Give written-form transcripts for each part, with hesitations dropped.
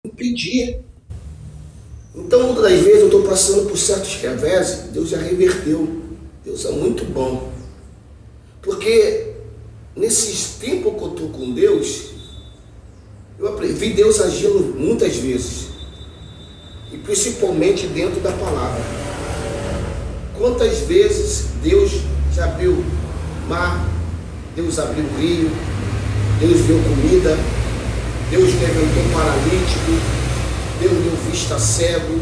impedir. Então, muitas das vezes eu estou passando por certos revés, Deus já reverteu. Deus é muito bom. Porque nesses tempos que eu estou com Deus, eu vi Deus agindo muitas vezes. E principalmente dentro da palavra. Quantas vezes Deus já abriu mar, Deus abriu rio, Deus deu comida, Deus levantou paralítico, Deus deu vista a cego,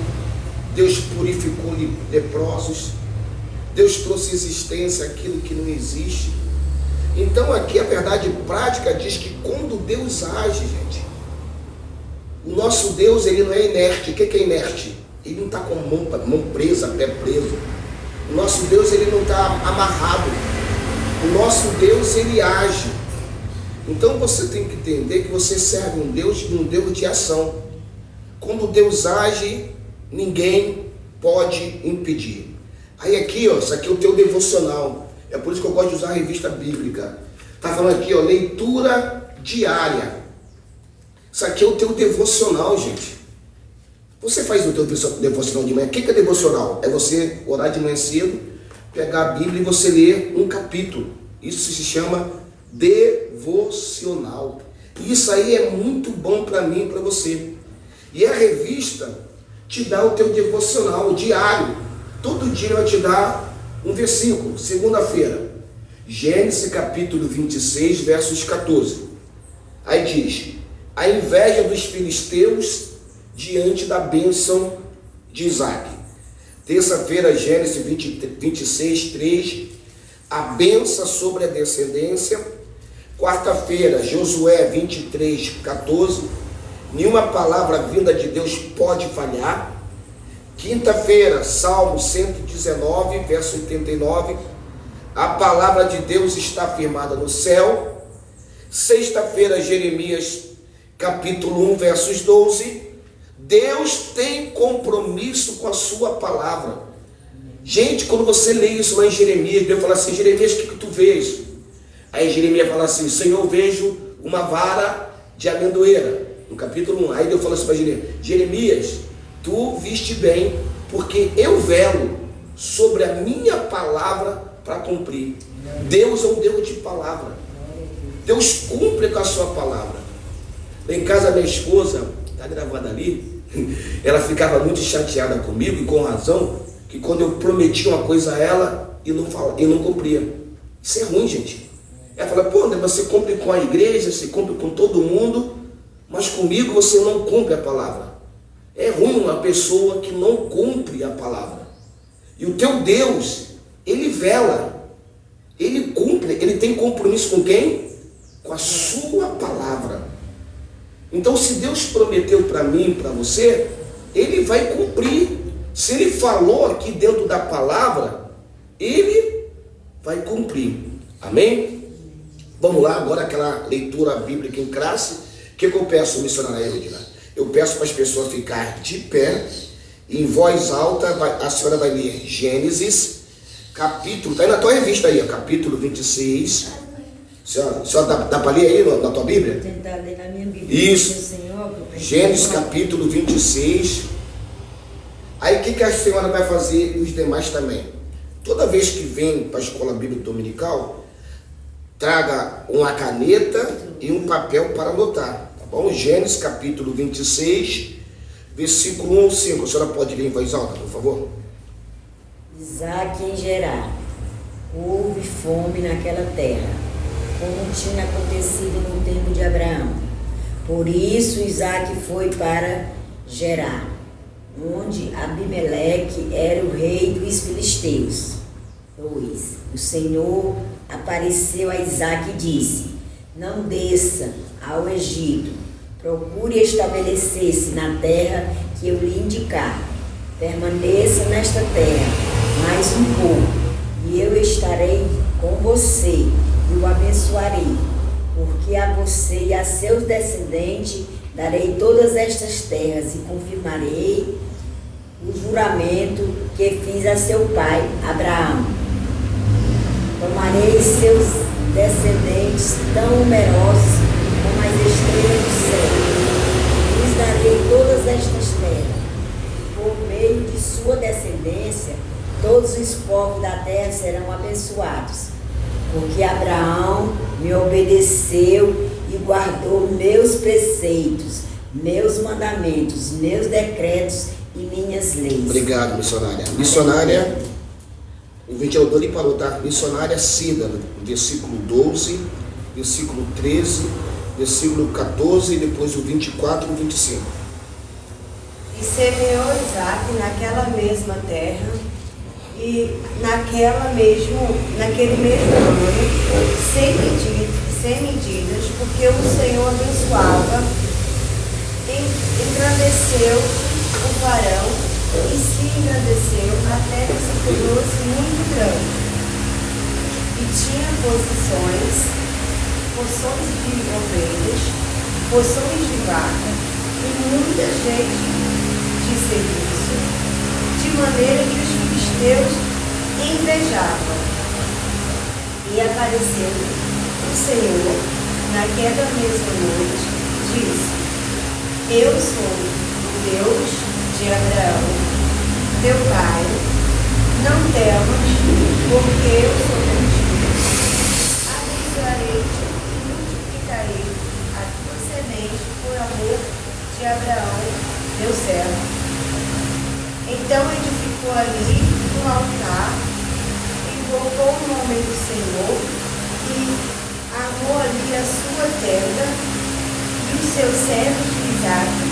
Deus purificou leprosos, Deus trouxe existência aquilo que não existe. Então aqui a verdade prática diz que quando Deus age, gente, o nosso Deus, ele não é inerte. O que é inerte? Ele não está com mão presa, pé preso. O nosso Deus, ele não está amarrado. O nosso Deus, ele age. Então você tem que entender que você serve um Deus de ação. Quando Deus age, ninguém pode impedir. Aí aqui, ó, isso aqui é o teu devocional. É por isso que eu gosto de usar a revista bíblica. Está falando aqui, ó, leitura diária. Isso aqui é o teu devocional, gente. Você faz o teu devocional de manhã. O que é devocional? É você orar de manhã cedo, pegar a Bíblia e você ler um capítulo. Isso se chama devocional. Isso aí é muito bom para mim e para você. E a revista te dá o teu devocional diário. Todo dia ela te dá um versículo. Segunda-feira, Gênesis capítulo 26, versos 14. Aí diz: a inveja dos filisteus diante da bênção de Isaac. Terça-feira, Gênesis 26, 3. A bênção sobre a descendência. Quarta-feira, Josué 23, 14. Nenhuma palavra vinda de Deus pode falhar. Quinta-feira, Salmo 119, verso 89. A palavra de Deus está firmada no céu. Sexta-feira, Jeremias capítulo 1, versos 12. Deus tem compromisso com a sua palavra. Gente, quando você lê isso lá em Jeremias, Deus fala assim: Jeremias, o que tu vês? Aí Jeremias fala assim: Senhor, eu vejo uma vara de amendoeira. No capítulo 1. Aí Deus fala assim para Jeremias: Jeremias, tu viste bem, porque eu velo sobre a minha palavra para cumprir. Deus é um Deus de palavra. Deus cumpre com a sua palavra. Lá em casa, minha esposa, está gravada ali, ela ficava muito chateada comigo, e com razão, que quando eu prometia uma coisa a ela e não cumpria. Isso é ruim, gente. Ela fala: pô, você cumpre com a igreja, você cumpre com todo mundo, mas comigo você não cumpre a palavra. É ruim uma pessoa que não cumpre a palavra. E o teu Deus, ele vela, ele cumpre, ele tem compromisso com quem? Com a sua palavra. Então, se Deus prometeu para mim e para você, ele vai cumprir. Se ele falou aqui dentro da palavra, ele vai cumprir. Amém? Vamos lá, agora aquela leitura bíblica em classe. O que eu peço, missionária Edna? Eu peço para as pessoas ficarem de pé, em voz alta. A senhora vai ler Gênesis, capítulo, está aí na tua revista aí, capítulo 26. Senhora dá para ler aí na tua Bíblia? Vou tentar ler na minha Bíblia. Isso. Gênesis capítulo 26. Aí o que a senhora vai fazer e os demais também? Toda vez que vem para a escola bíblica dominical, traga uma caneta e um papel para anotar, tá bom? Gênesis capítulo 26, versículo 1 ao 5. A senhora pode ler em voz alta, por favor? Isaac em Gerar. Houve fome naquela terra, como tinha acontecido no tempo de Abraão. Por isso Isaac foi para Gerar, onde Abimeleque era o rei dos filisteus. 2. O Senhor apareceu a Isaac e disse: não desça ao Egito, procure estabelecer-se na terra que eu lhe indicar. Permaneça nesta terra mais um pouco, e eu estarei com você e o abençoarei, porque a você e a seus descendentes darei todas estas terras e confirmarei o juramento que fiz a seu pai Abraão. Tomarei seus descendentes tão numerosos como as estrelas do céu. Lhes darei descendência, todos os povos da terra serão abençoados. Porque Abraão me obedeceu e guardou meus preceitos, meus mandamentos, meus decretos e minhas leis. Obrigado, missionária. Missionária, o ventilador ali parou, tá? Missionária Cida, versículo 12, versículo 13, versículo 14 e depois o 24 e o 25. E semeou Isaque naquela mesma terra, e naquele mesmo ano, sem medidas, porque o Senhor abençoava, engrandeceu o varão, e se engrandeceu até que se tornou-se muito grande. E tinha porções de ovelhas, porções de vaca, e muita gente de serviço, de maneira que os filisteus invejavam. E apareceu o Senhor naquela mesma noite, disse: Eu sou o Deus de Abraão, teu pai, não temas, porque eu sou contigo. Abençoarei-te e multiplicarei a tua semente por amor de Abraão, meu servo. Então edificou ali um altar, invocou o nome do Senhor e armou ali a sua tenda, e os seus servos de Isaque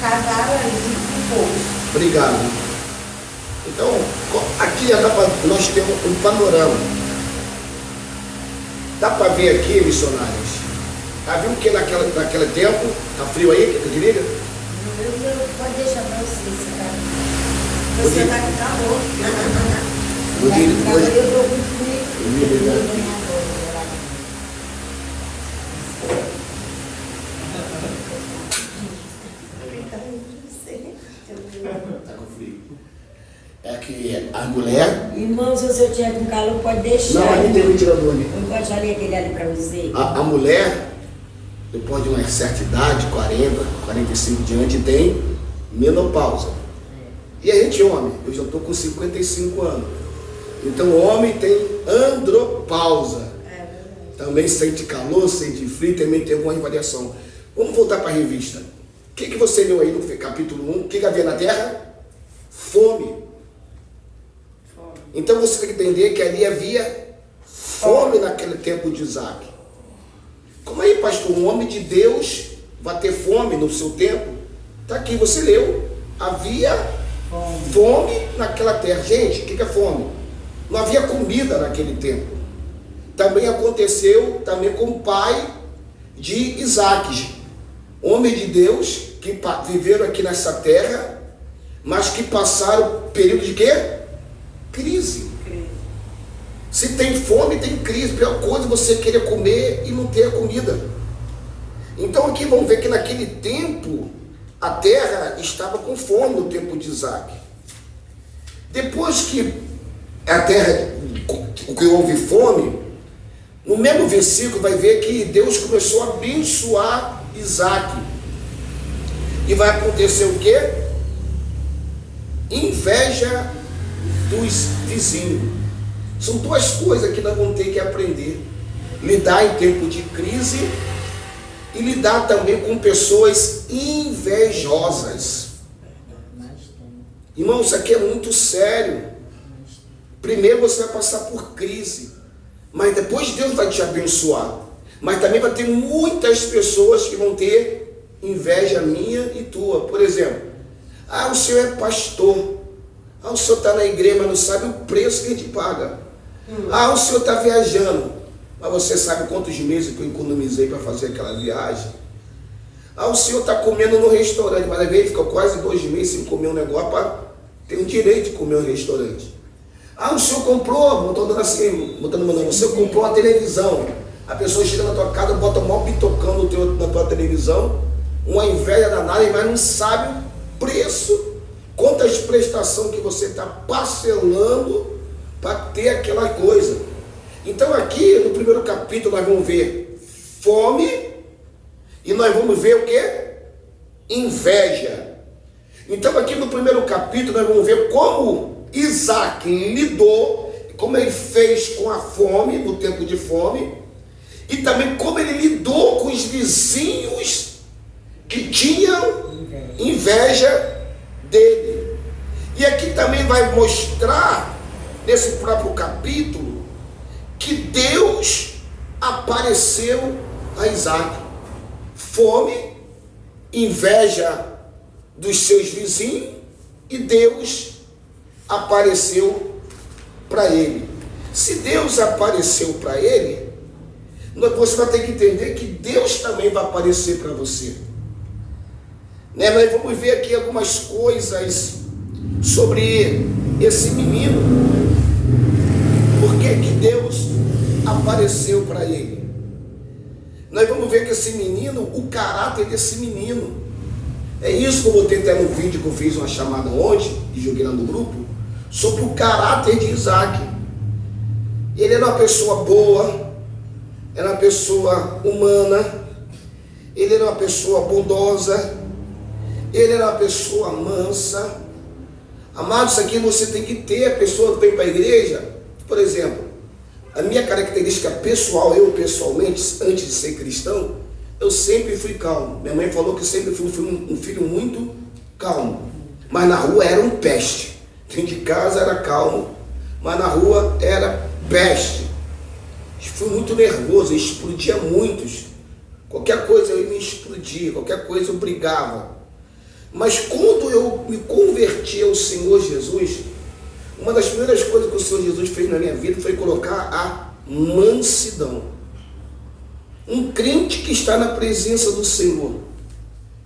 cavaram ali um poço. Obrigado. Então, aqui já dá para nós ter um panorama. Dá para ver aqui, missionários. Já viu que naquele tempo, tá frio aí, que desliga? Pode deixar para você, Você está com calor. Eu dou muito frio. Tá com frio. É que a mulher... Irmão, se você tiver com calor, pode deixar. Não, ali tem um ventilador ali. Eu pode ali aquele ali para você. A mulher, depois de uma certa idade, 40, 45 diante, tem menopausa. E a gente homem, eu já estou com 55 anos. Então o homem tem andropausa. Também sente calor, sente frio, também tem alguma variação. Vamos voltar para a revista. O que você leu aí no capítulo 1? O que havia na terra? Fome. Então você tem que entender que ali havia fome naquele tempo de Isaque. Como aí, pastor, um homem de Deus vai ter fome no seu tempo? Está aqui, você leu. Havia fome naquela terra. Gente, o que é fome? Não havia comida naquele tempo. Também aconteceu com o pai de Isaque. Homem de Deus que viveram aqui nessa terra, mas que passaram período de quê? Crise. Se tem fome, tem crise. A pior coisa é você querer comer e não ter a comida. Então aqui vamos ver que naquele tempo a terra estava com fome no tempo de Isaque. Depois que a terra, que houve fome, no mesmo versículo vai ver que Deus começou a abençoar Isaque. E vai acontecer o quê? Inveja dos vizinhos. São duas coisas que nós vamos ter que aprender. Lidar em tempo de crise e lidar também com pessoas invejosas. Irmão, isso aqui é muito sério. Primeiro você vai passar por crise, mas depois Deus vai te abençoar. Mas também vai ter muitas pessoas que vão ter inveja minha e tua. Por exemplo, o senhor é pastor. O senhor está na igreja, mas não sabe o preço que a gente paga. O senhor está viajando, mas você sabe quantos meses que eu economizei para fazer aquela viagem. O senhor está comendo no restaurante, mas às vezes fica quase 2 meses sem comer um negócio para ter o direito de comer no restaurante. O senhor comprou, você comprou uma televisão. A pessoa chega na tua casa, bota o maior bitocão na tua televisão, uma inveja danada, mas não sabe o preço, quantas prestações que você está parcelando para ter aquela coisa. Então aqui no primeiro capítulo nós vamos ver fome e nós vamos ver o que? Inveja. Então aqui no primeiro capítulo nós vamos ver como Isaac lidou, como ele fez com a fome, no tempo de fome, e também como ele lidou com os vizinhos que tinham inveja dele. E aqui também vai mostrar, nesse próprio capítulo, que Deus apareceu a Isaac. Fome, inveja dos seus vizinhos, e Deus apareceu para ele. Se Deus apareceu para ele, você vai ter que entender que Deus também vai aparecer para você. Né? Nós vamos ver aqui algumas coisas sobre esse menino. Por que que Deus apareceu para ele? Nós vamos ver que esse menino, o caráter desse menino, é isso que eu botei até no vídeo que eu fiz uma chamada ontem, e joguei lá no grupo, sobre o caráter de Isaac. Ele era uma pessoa boa, era uma pessoa humana, ele era uma pessoa bondosa, ele era uma pessoa mansa. Amados, isso aqui você tem que ter. A pessoa que vem para a igreja, por exemplo, a minha característica pessoal, eu pessoalmente, antes de ser cristão, eu sempre fui calmo. Minha mãe falou que eu sempre fui um filho muito calmo, mas na rua era um peste. Dentro de casa era calmo, mas na rua era peste. Fui muito nervoso, explodia muitos. Qualquer coisa eu me explodia, qualquer coisa eu brigava. Mas quando eu me converti ao Senhor Jesus, uma das primeiras coisas que o Senhor Jesus fez na minha vida foi colocar a mansidão. Um crente que está na presença do Senhor,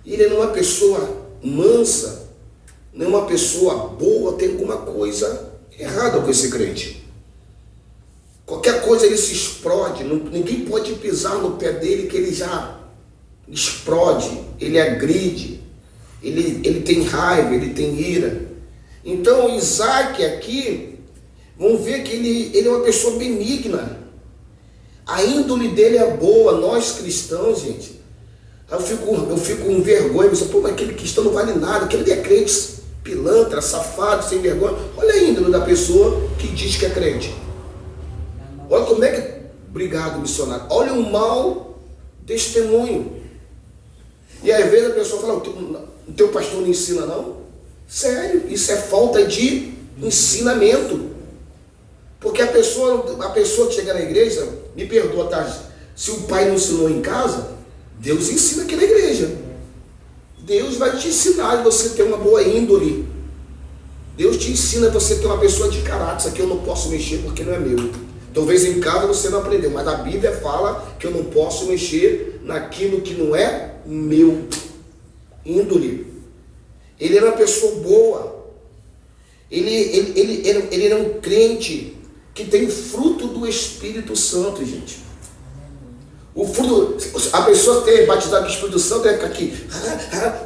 ele não é uma pessoa mansa, não é uma pessoa boa, tem alguma coisa errada com esse crente. Qualquer coisa ele se explode, ninguém pode pisar no pé dele que ele já explode, ele agride, ele tem raiva, ele tem ira. Então Isaac aqui, vamos ver que ele é uma pessoa benigna. A índole dele é boa. Nós cristãos, gente, eu fico com vergonha. Você, pô, mas aquele cristão não vale nada, aquele é crente pilantra, safado, sem vergonha. Olha a índole da pessoa que diz que é crente. Olha como é que... Obrigado, missionário. Olha o mau testemunho. E às vezes a pessoa fala, o teu pastor não ensina não? Sério, isso é falta de ensinamento. Porque a pessoa que chega na igreja, me perdoa, tá? Se o pai não ensinou em casa, Deus ensina aqui na igreja. Deus vai te ensinar você ter uma boa índole. Deus te ensina você ter uma pessoa de caráter. Isso aqui eu não posso mexer porque não é meu. Talvez em casa você não aprendeu, mas a Bíblia fala que eu não posso mexer naquilo que não é meu. Índole. Ele era uma pessoa boa. Ele era um crente que tem fruto do Espírito Santo, gente. O fruto, a pessoa ter batizado com o Espírito Santo é ficar aqui,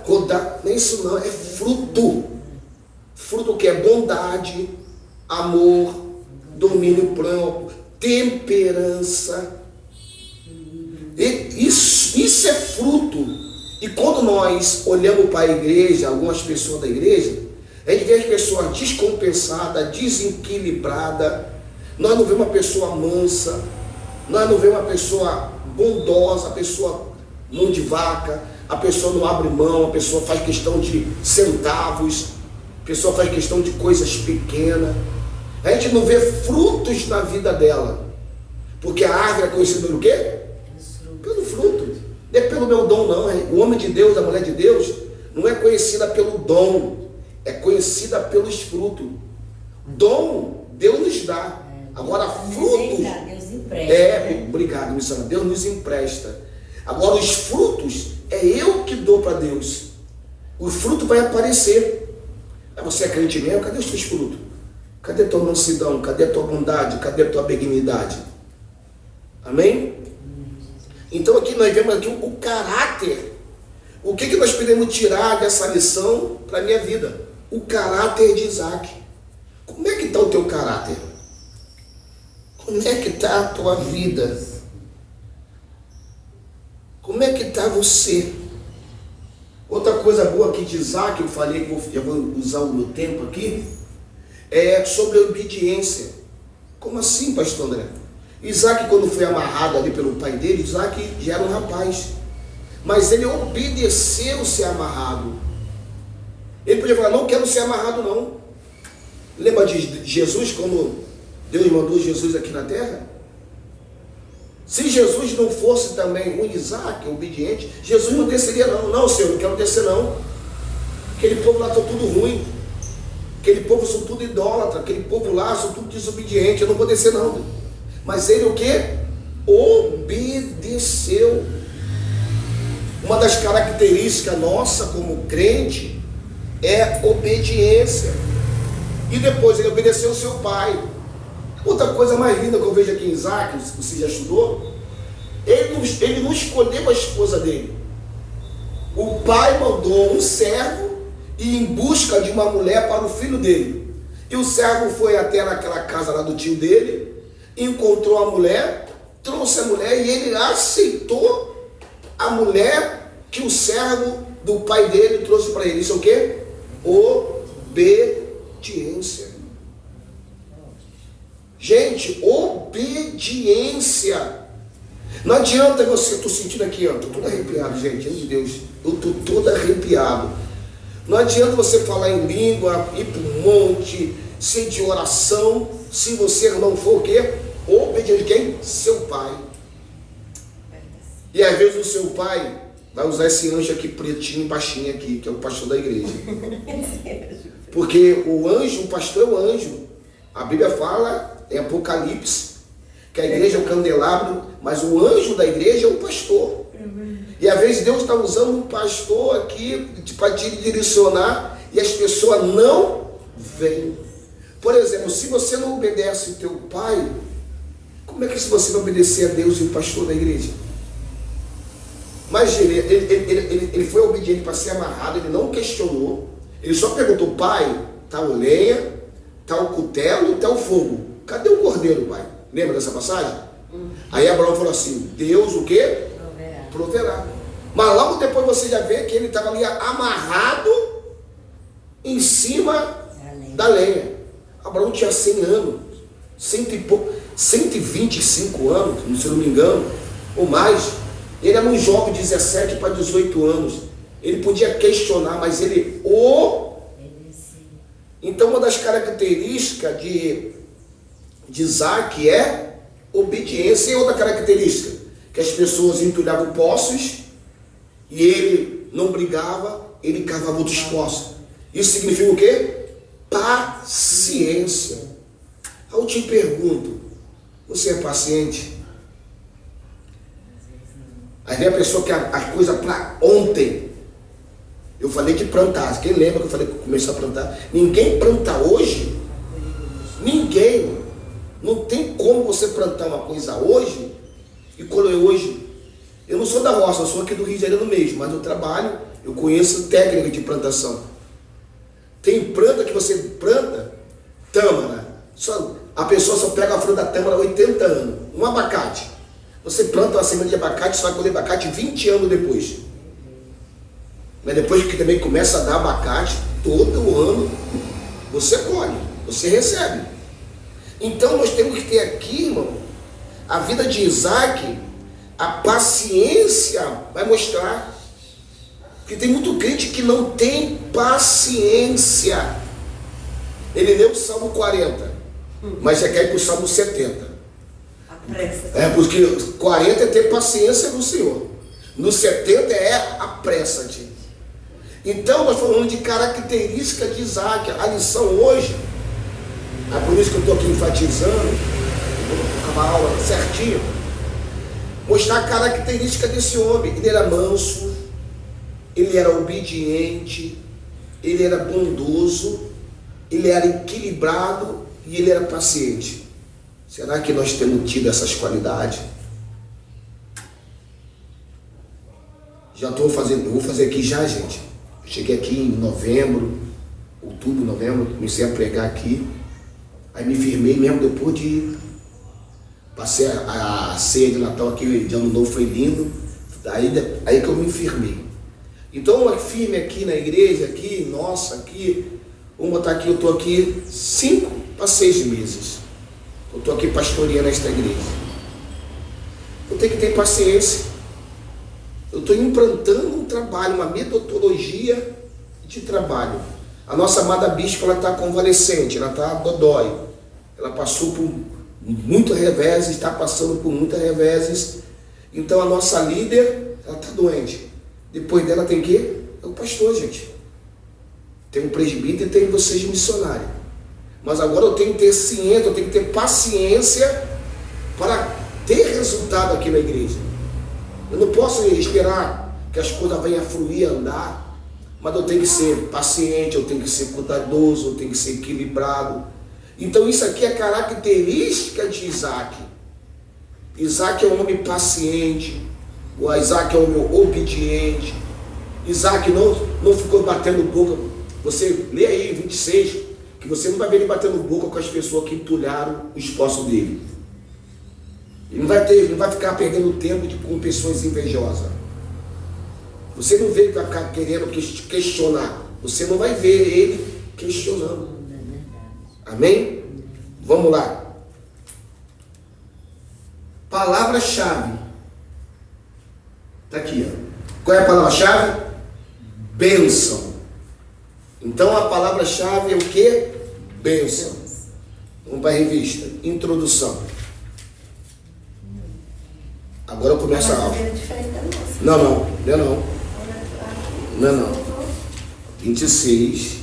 rodar. Nem isso não, é fruto. Fruto que é bondade, amor, domínio próprio, temperança. Isso é fruto. E quando nós olhamos para a igreja, algumas pessoas da igreja, a gente vê as pessoas descompensadas, desequilibradas. Nós não vemos uma pessoa mansa, nós não vemos uma pessoa bondosa, a pessoa mão de vaca, a pessoa não abre mão, a pessoa faz questão de centavos, a pessoa faz questão de coisas pequenas. A gente não vê frutos na vida dela, porque a árvore é conhecida pelo quê? Pelo fruto. Não é pelo meu dom não. O homem de Deus, a mulher de Deus, não é conhecida pelo dom, é conhecida pelos frutos. Dom, Deus nos dá. Agora, frutos... Deus empresta. Obrigado, missionário. Deus nos empresta. Agora, os frutos, é eu que dou para Deus. O fruto vai aparecer. Você é crente mesmo? Cadê os teus frutos? Cadê a tua mansidão? Cadê a tua bondade? Cadê a tua benignidade? Amém? Então, aqui nós vemos aqui o caráter. O que nós podemos tirar dessa lição para a minha vida? O caráter de Isaac. Como é que está o teu caráter? Como é que está a tua vida? Como é que está você? Outra coisa boa aqui de Isaac, eu falei que eu vou usar o meu tempo aqui, é sobre a obediência. Como assim, pastor André? Isaac, quando foi amarrado ali pelo pai dele, Isaac já era um rapaz, mas ele obedeceu ser amarrado. Ele podia falar, não quero ser amarrado não. Lembra de Jesus, quando Deus mandou Jesus aqui na terra? Se Jesus não fosse também um Isaac obediente, Jesus não desceria não. Não, Senhor, não quero descer não. Aquele povo lá está tudo ruim. Aquele povo são tudo idólatra. Aquele povo lá são tudo desobediente. Eu não vou descer não. Mas ele o quê? Obedeceu. Uma das características nossa como crente é obediência. E depois ele obedeceu o seu pai. Outra coisa mais linda que eu vejo aqui em Isaac, você já estudou, ele não escolheu a esposa dele. O pai mandou um servo ir em busca de uma mulher para o filho dele. E o servo foi até naquela casa lá do tio dele, encontrou a mulher, trouxe a mulher e ele aceitou a mulher que o servo do pai dele trouxe para ele. Isso é o quê? Obediência. Gente, obediência. Não adianta você, estou sentindo aqui, estou todo arrepiado, gente, meu Deus, eu estou todo arrepiado. Não adianta você falar em língua, ir para um monte, ser de oração, se você não for o quê? Obediente. Quem? Seu pai. E às vezes o seu pai vai usar esse anjo aqui pretinho, baixinho aqui, que é o pastor da igreja. Porque o anjo, o pastor é o anjo. A Bíblia fala em Apocalipse que a igreja é o candelabro, mas o anjo da igreja é o pastor. E às vezes Deus está usando um pastor aqui para te direcionar e as pessoas não vêm. Por exemplo, se você não obedece o teu pai, como é que você vai obedecer a Deus e o pastor da igreja? Mas ele foi obediente para ser amarrado, ele não questionou, ele só perguntou, pai, tal lenha, tal cutelo, tal fogo, cadê o cordeiro, pai? Lembra dessa passagem? Aí Abraão falou assim, Deus o quê? Proverá. Mas logo depois você já vê que ele estava ali amarrado em cima da lenha. Abraão tinha 100 anos, 125 anos, se não me engano, ou mais. Ele era um jovem de 17 para 18 anos. Ele podia questionar, mas ele Então uma das características de Isaac é obediência. E outra característica, que as pessoas entulhavam poços e ele não brigava, ele cavava outros poços. Isso significa o quê? Paciência. Aí eu te pergunto, você é paciente? Aí vem a pessoa que a coisa para ontem. Eu falei de plantar. Quem lembra que eu falei que comecei a plantar? Ninguém planta hoje. Ninguém. Não tem como você plantar uma coisa hoje e colher hoje. Eu não sou da roça, eu sou aqui do Rio de Janeiro mesmo, mas eu trabalho, eu conheço técnica de plantação. Tem planta que você planta, tâmara. A pessoa só pega a fruta da tâmara há 80 anos. Um abacate. Você planta uma semente de abacate, você vai colher abacate 20 anos depois. Mas depois que também começa a dar abacate, todo ano você colhe, você recebe. Então nós temos que ter aqui, irmão, a vida de Isaac, a paciência vai mostrar. Porque tem muito crente que não tem paciência. Ele leu o Salmo 40, mas já quer ir para o Salmo 70. Porque 40 é ter paciência no Senhor. No 70 é apressa-te. Então nós falamos de característica de Isaac. A lição hoje, é por isso que eu estou aqui enfatizando, vou acabar a aula certinho, mostrar a característica desse homem. Ele era manso, ele era obediente, ele era bondoso, ele era equilibrado e ele era paciente. Será que nós temos tido essas qualidades? Já estou fazendo, eu vou fazer aqui já, gente. Eu cheguei aqui em novembro, outubro, novembro, comecei a pregar aqui. Aí me firmei mesmo depois de... Passei a ceia de Natal aqui, de Ano Novo, foi lindo. Aí que eu me firmei. Então, firme aqui na igreja, aqui, nossa, aqui, vamos botar aqui, eu estou aqui 5 a 6 meses. Eu estou aqui pastoreando esta igreja. Eu tenho que ter paciência. Eu estou implantando um trabalho, uma metodologia de trabalho. A nossa amada bispa, ela está convalescente, ela está dodói. Ela passou por muitos reveses, está passando por muitos reveses. Então a nossa líder, ela está doente. Depois dela tem quê? É o pastor, gente. Tem um presbítero e tem vocês missionários. Mas agora eu tenho que ter ciência, eu tenho que ter paciência para ter resultado aqui na igreja. Eu não posso esperar que as coisas venham a fluir, andar, mas eu tenho que ser paciente, eu tenho que ser cuidadoso, eu tenho que ser equilibrado. Então isso aqui é característica de Isaac. Isaac é um homem paciente, o Isaac é um homem obediente. Isaac não ficou batendo boca. Você lê aí 26, que você não vai ver ele batendo boca com as pessoas que entulharam o esposo dele. Ele não vai ficar perdendo tempo com pessoas invejosas. Você não vê ele vai ficar querendo questionar. Você não vai ver ele questionando. Amém? Vamos lá. Palavra-chave. Está aqui, ó. Qual é a palavra-chave? Bênção. Então a palavra-chave é o que? Bênção. Vamos para a revista. Introdução. Agora começa a aula. Não. 26.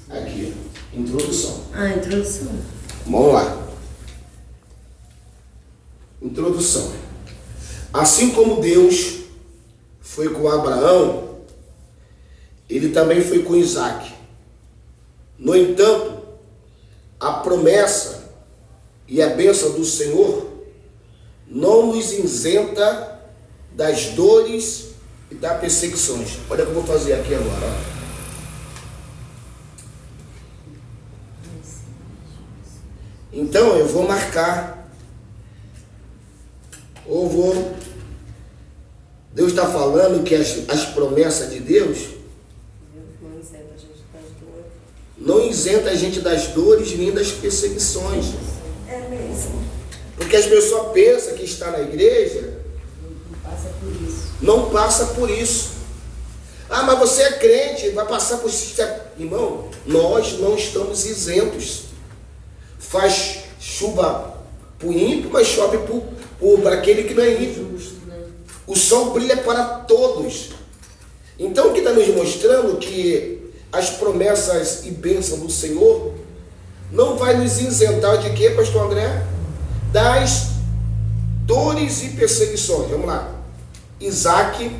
Aqui, ó. Introdução. Introdução. Vamos lá. Introdução. Assim como Deus foi com Abraão, ele também foi com Isaac. No entanto, a promessa e a bênção do Senhor não nos isenta das dores e das perseguições. Olha o que eu vou fazer aqui agora. Ó. Então eu vou marcar, ou vou... Deus está falando que as promessas de Deus não isenta a gente das dores nem das perseguições. É mesmo. Porque as pessoas pensam que está na igreja não passa por isso. Ah, mas você é crente, vai passar por isso. Irmão, nós não estamos isentos. Faz chuva para o ímpio, mas chove para aquele que não é ímpio. O sol brilha para todos. Então o que está nos mostrando que as promessas e bênçãos do Senhor não vai nos isentar de quê, pastor André? Das dores e perseguições. Vamos lá. Isaac,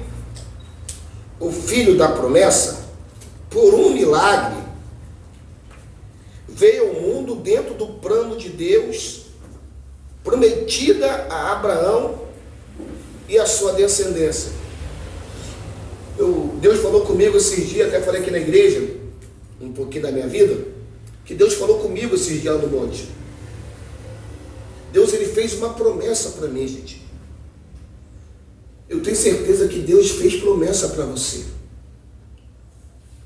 o filho da promessa, por um milagre, veio ao mundo dentro do plano de Deus, prometida a Abraão e a sua descendência. Deus falou comigo esses dias, até falei aqui na igreja, um pouquinho da minha vida, que Deus falou comigo esses dias lá no monte. Deus, ele fez uma promessa para mim, gente. Eu tenho certeza que Deus fez promessa para você.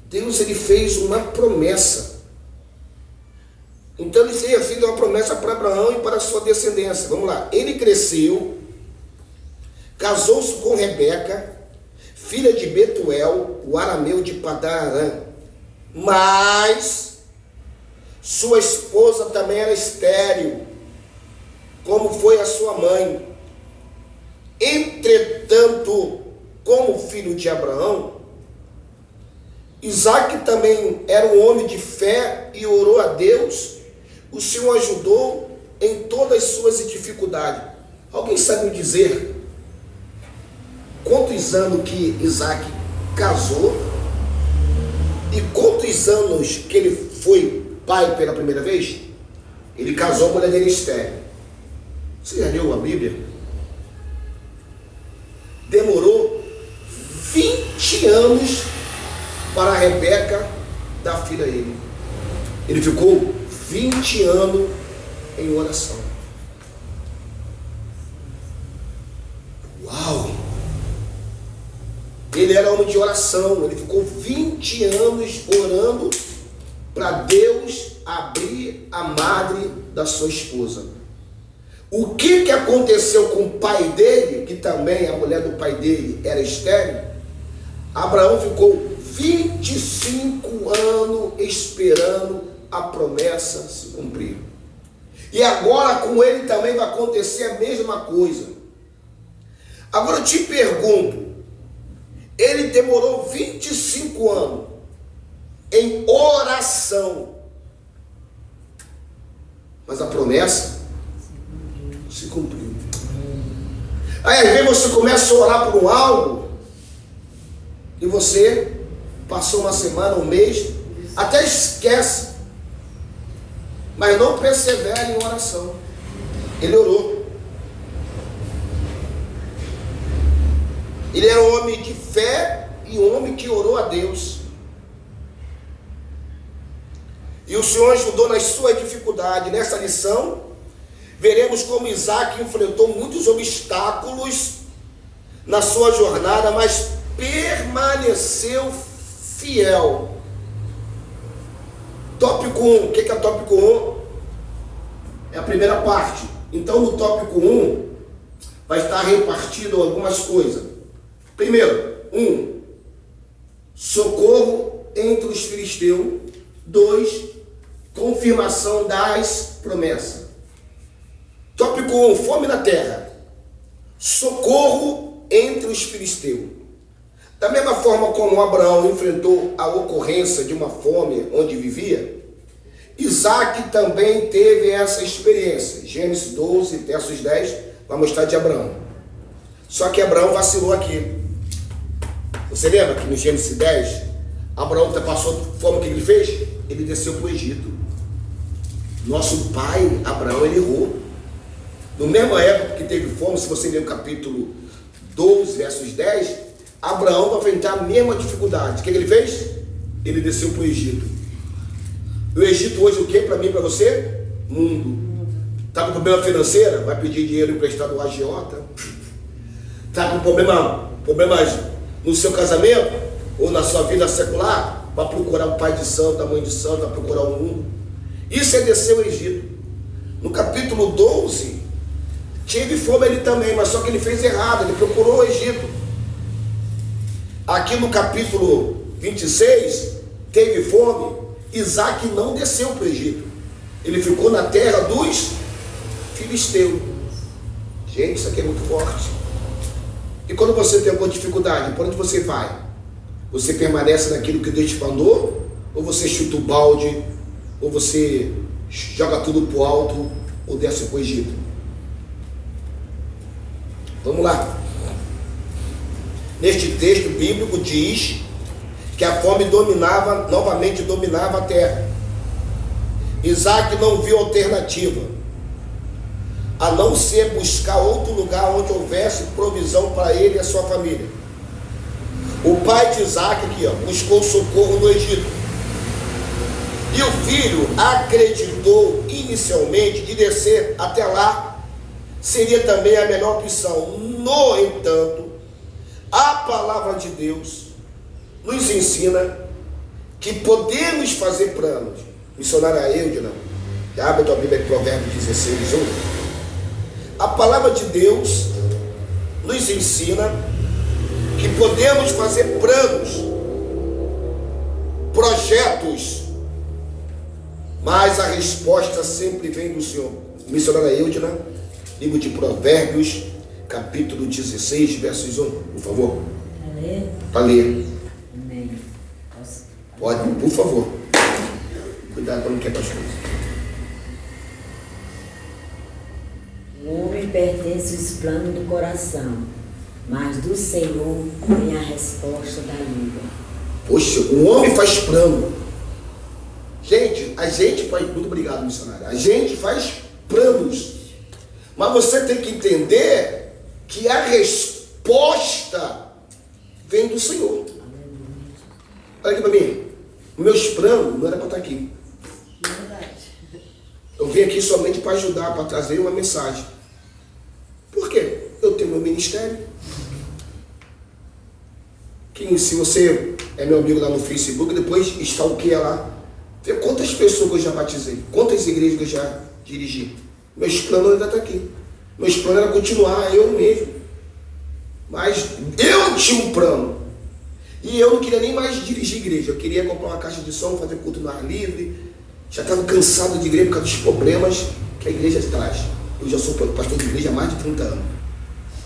Deus, ele fez uma promessa. Então ele fez uma promessa para Abraão e para a sua descendência. Vamos lá. Ele cresceu, casou-se com Rebeca, filha de Betuel, o arameu de Padan-Aram. Mas sua esposa também era estéril, como foi a sua mãe. Entretanto, como filho de Abraão, Isaac também era um homem de fé e orou a Deus. O Senhor ajudou em todas as suas dificuldades. Alguém sabe me dizer quantos anos que Isaac casou e quantos anos que ele foi pai pela primeira vez? Ele casou com a mulher dele estéril. Você já leu a Bíblia? Demorou 20 anos para a Rebeca dar filho a ele. Ele ficou 20 anos em oração. Uau! Ele era homem de oração. Ele ficou 20 anos orando para Deus abrir a madre da sua esposa. O que aconteceu com o pai dele, que também a mulher do pai dele era estéril? Abraão ficou 25 anos esperando a promessa se cumprir. E agora com ele também vai acontecer a mesma coisa. Agora eu te pergunto, ele demorou 25 anos em oração, mas a promessa se cumpriu. Aí às vezes você começa a orar por algo e você passou uma semana, um mês, até esquece, mas não persevera em oração. Ele orou. Ele era um homem de fé e um homem que orou a Deus. E o Senhor ajudou nas suas dificuldades. Nessa lição, veremos como Isaac enfrentou muitos obstáculos na sua jornada, mas permaneceu fiel. Tópico 1. O que é tópico 1? É a primeira parte. Então, no tópico 1, vai estar repartido algumas coisas. Primeiro, 1. Socorro entre os filisteus. 2. Confirmação das promessas. Tópico 1. Fome na terra. Socorro entre os filisteus. Da mesma forma como Abraão enfrentou a ocorrência de uma fome onde vivia, Isaac também teve essa experiência. Gênesis 12, versos 10, vai mostrar de Abraão. Só que Abraão vacilou aqui. Você lembra que no Gênesis 10, Abraão passou fome, o que ele fez? Ele desceu para o Egito. Nosso pai, Abraão, ele errou. No mesmo época que teve fome, se você ler o capítulo 12, versos 10, Abraão vai enfrentar a mesma dificuldade. O que ele fez? Ele desceu para o Egito. O Egito hoje o que para mim e para você? Mundo. Está com problema financeiro? Vai pedir dinheiro emprestado ao agiota. Está com problemas no seu casamento ou na sua vida secular? Vai procurar o pai de santo, a mãe de santo, vai procurar o mundo. Isso é descer o Egito. No capítulo 12, teve fome ele também, mas só que ele fez errado, ele procurou o Egito. Aqui no capítulo 26, teve fome, Isaac não desceu para o Egito. Ele ficou na terra dos filisteus. Gente, isso aqui é muito forte. E quando você tem alguma dificuldade, para onde você vai? Você permanece naquilo que Deus te mandou? Ou você chuta o balde? Ou você joga tudo para o alto? Ou desce para o Egito? Vamos lá. Neste texto bíblico diz que a fome novamente dominava a terra. Isaac não viu alternativa a não ser buscar outro lugar onde houvesse provisão para ele e a sua família. O pai de Isaac aqui, buscou socorro no Egito. E o filho acreditou inicialmente de descer até lá seria também a melhor opção. No entanto, a palavra de Deus nos ensina que podemos fazer planos. Missionária Eudina, abre a tua Bíblia em Provérbios 16, 1. A palavra de Deus nos ensina que podemos fazer planos, projetos, mas a resposta sempre vem do Senhor. Missionária Eudina, livro de Provérbios, capítulo 16, versos 1, por favor. Para ler? Para ler. Amém. Posso? Pode, por favor. Cuidado para não quebrar as coisas. O homem pertence aos planos do coração, mas do Senhor vem a resposta da língua. Poxa, o homem faz plano. Gente, a gente faz... Muito obrigado, missionário. A gente faz planos. Mas você tem que entender que a resposta vem do Senhor. Olha aqui para mim. Meus planos não era para estar aqui. Eu vim aqui somente para ajudar, para trazer uma mensagem. Por quê? Eu tenho meu ministério. Se você é meu amigo lá no Facebook, depois stalkeia lá. Vê quantas pessoas que eu já batizei, quantas igrejas que eu já dirigi. Meus planos ainda estão aqui. Meus planos era continuar eu mesmo. Mas eu tinha um plano. E eu não queria nem mais dirigir igreja. Eu queria comprar uma caixa de som, fazer culto no ar livre. Já estava cansado de igreja por causa dos problemas que a igreja traz. Eu já sou pastor de igreja há mais de 30 anos.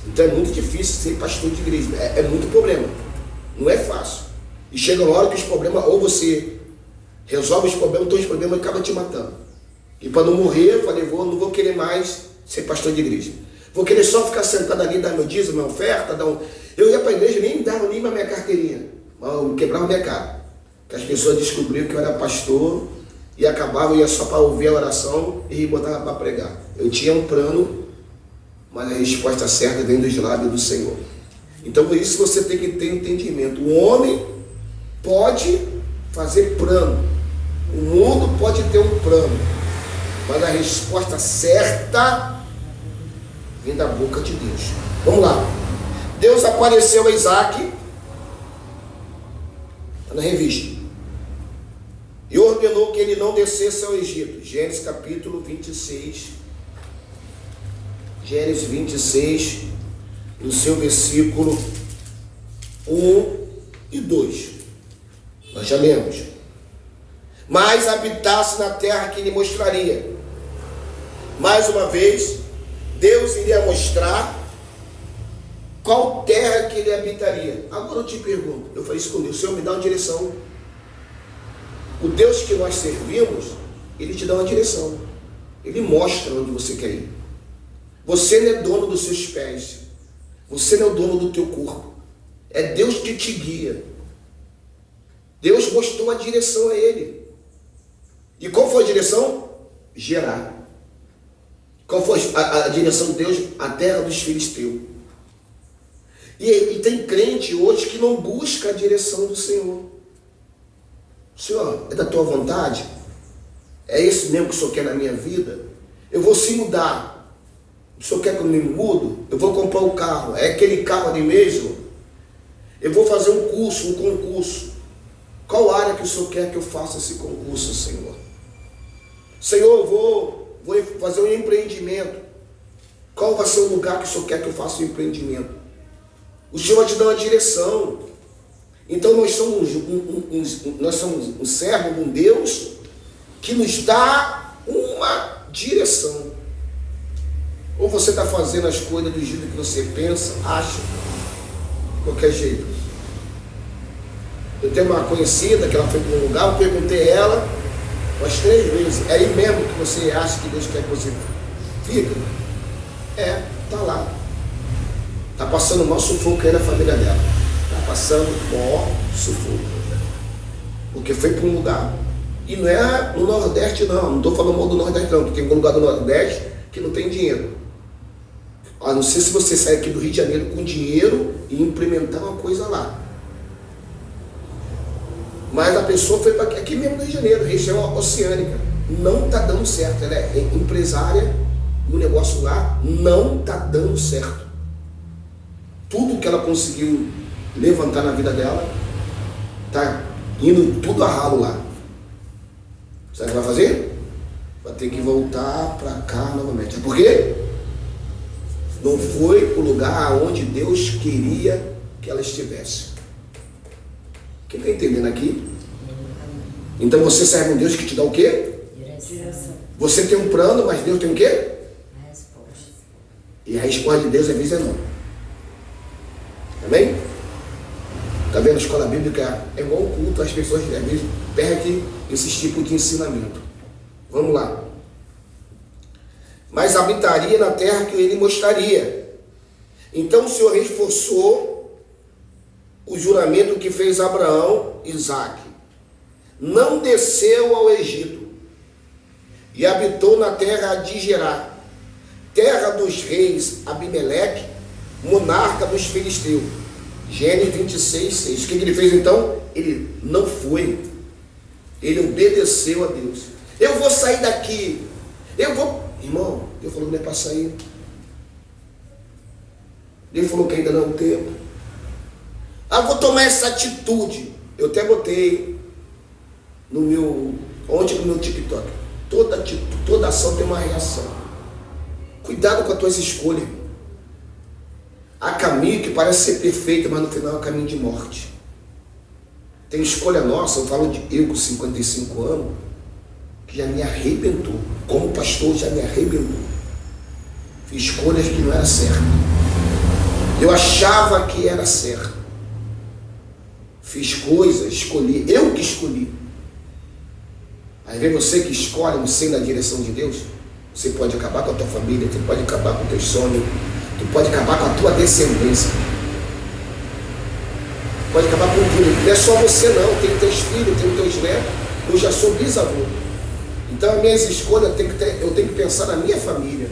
Então é muito difícil ser pastor de igreja. É muito problema. Não é fácil. E chega uma hora que os problemas, ou você resolve os problemas, então os problemas acabam te matando. E para não morrer, eu falei, não vou querer mais ser pastor de igreja. Vou querer só ficar sentado ali, dar meu dízimo, minha oferta, Eu ia para a igreja, nem dava nem para minha carteirinha. Eu quebrava minha cara. Que as pessoas descobriram que eu era pastor e acabava, eu ia só para ouvir a oração e botava para pregar. Eu tinha um plano, mas a resposta certa vem dos lábios do Senhor. Então por isso você tem que ter entendimento. O homem pode fazer plano. O mundo pode ter um plano. Mas a resposta certa vem da boca de Deus. Vamos lá. Deus apareceu a Isaac na revista e ordenou que ele não descesse ao Egito. Gênesis capítulo 26. Gênesis 26, no seu versículo 1 e 2. Nós já lemos. Mas habitasse na terra que lhe mostraria. Mais uma vez, Deus iria mostrar qual terra que ele habitaria. Agora eu te pergunto, eu falei isso com Deus, o Senhor me dá uma direção. O Deus que nós servimos, Ele te dá uma direção. Ele mostra onde você quer ir. Você não é dono dos seus pés. Você não é o dono do teu corpo. É Deus que te guia. Deus mostrou a direção a ele. E qual foi a direção? Gerar. Qual foi a direção de Deus? A terra dos filisteus. E tem crente hoje que não busca a direção do Senhor. Senhor, é da tua vontade? É esse mesmo que o Senhor quer na minha vida? Eu vou se mudar. O Senhor quer que eu me mudo? Eu vou comprar um carro. É aquele carro ali mesmo? Eu vou fazer um curso, um concurso. Qual área que o Senhor quer que eu faça esse concurso, Senhor? Senhor, eu vou fazer um empreendimento. Qual vai ser o lugar que o Senhor quer que eu faça o empreendimento? O Senhor vai te dar uma direção. Então nós somos um servo de um Deus que nos dá uma direção. Ou você está fazendo as coisas do jeito que você pensa, acha, de qualquer jeito. Eu tenho uma conhecida que ela foi para um lugar, eu perguntei a ela umas 3 vezes, é aí mesmo que você acha que Deus quer que você fique? Está lá. Está passando o maior sufoco aí na família dela. Está passando o maior sufoco. Porque foi para um lugar. E não é no Nordeste não estou falando mal do Nordeste não, porque tem um lugar do Nordeste que não tem dinheiro. A não ser se você sair aqui do Rio de Janeiro com dinheiro e implementar uma coisa lá. Mas a pessoa foi para aqui mesmo no Rio de Janeiro, região oceânica. Não está dando certo. Ela é empresária, o negócio lá não está dando certo. Tudo que ela conseguiu levantar na vida dela está indo tudo a ralo lá. Sabe o que vai fazer? Vai ter que voltar para cá novamente. Por quê? Não foi o lugar onde Deus queria que ela estivesse. Quem está entendendo aqui? Então você serve um Deus que te dá o quê? Direção. Você tem um plano, mas Deus tem o quê? A resposta. E a resposta de Deus às vezes é não. Amém? Está vendo? A escola bíblica é igual um culto, as pessoas às vezes perdem esse tipo de ensinamento. Vamos lá. Mas habitaria na terra que ele mostraria. Então o Senhor reforçou o juramento que fez Abraão, Isaque. Não desceu ao Egito e habitou na terra de Gerar, terra dos reis Abimeleque, monarca dos filisteus. Gênesis 26, 6. O que ele fez então? Ele não foi. Ele obedeceu a Deus. Eu vou sair daqui. Irmão, Deus falou que não é para sair. Deus falou que ainda não é o tempo. Ah, vou tomar essa atitude. Eu até botei ontem no meu TikTok. Toda ação tem uma reação. Cuidado com as tuas escolhas. Há caminho que parece ser perfeito, mas no final é um caminho de morte. Tem escolha nossa, eu falo de eu com 55 anos, que já me arrebentou. Como pastor, já me arrebentou. Fiz escolhas que não era certo. Eu achava que era certo. Fiz coisas, escolhi, eu que escolhi. Aí vem você que escolhe, não sei, na direção de Deus. Você pode acabar com a tua família, você pode acabar com o teu sonho, tu pode acabar com a tua descendência. Pode acabar com tudo. Não é só você não, tem teus filhos, tem teus netos. Eu já sou bisavô. Então as minhas escolhas eu tenho que pensar na minha família.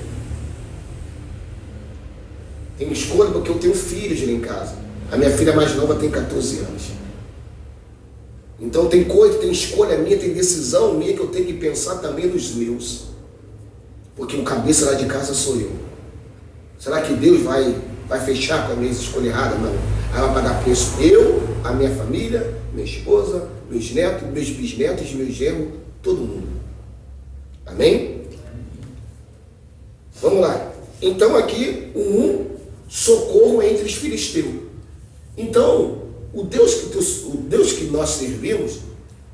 Tenho escolha porque eu tenho filhos lá em casa. A minha filha mais nova tem 14 anos. Então tem coisa, tem escolha minha, tem decisão minha que eu tenho que pensar também nos meus. Porque o cabeça lá de casa sou eu. Será que Deus vai fechar com as minhas escolhas erradas? Não. Ela vai pagar preço. Eu, a minha família, minha esposa, meus netos, meus bisnetos, meus genros, todo mundo. Amém? Vamos lá. Então aqui, socorro entre os filisteus. Então, o Deus que nós servimos,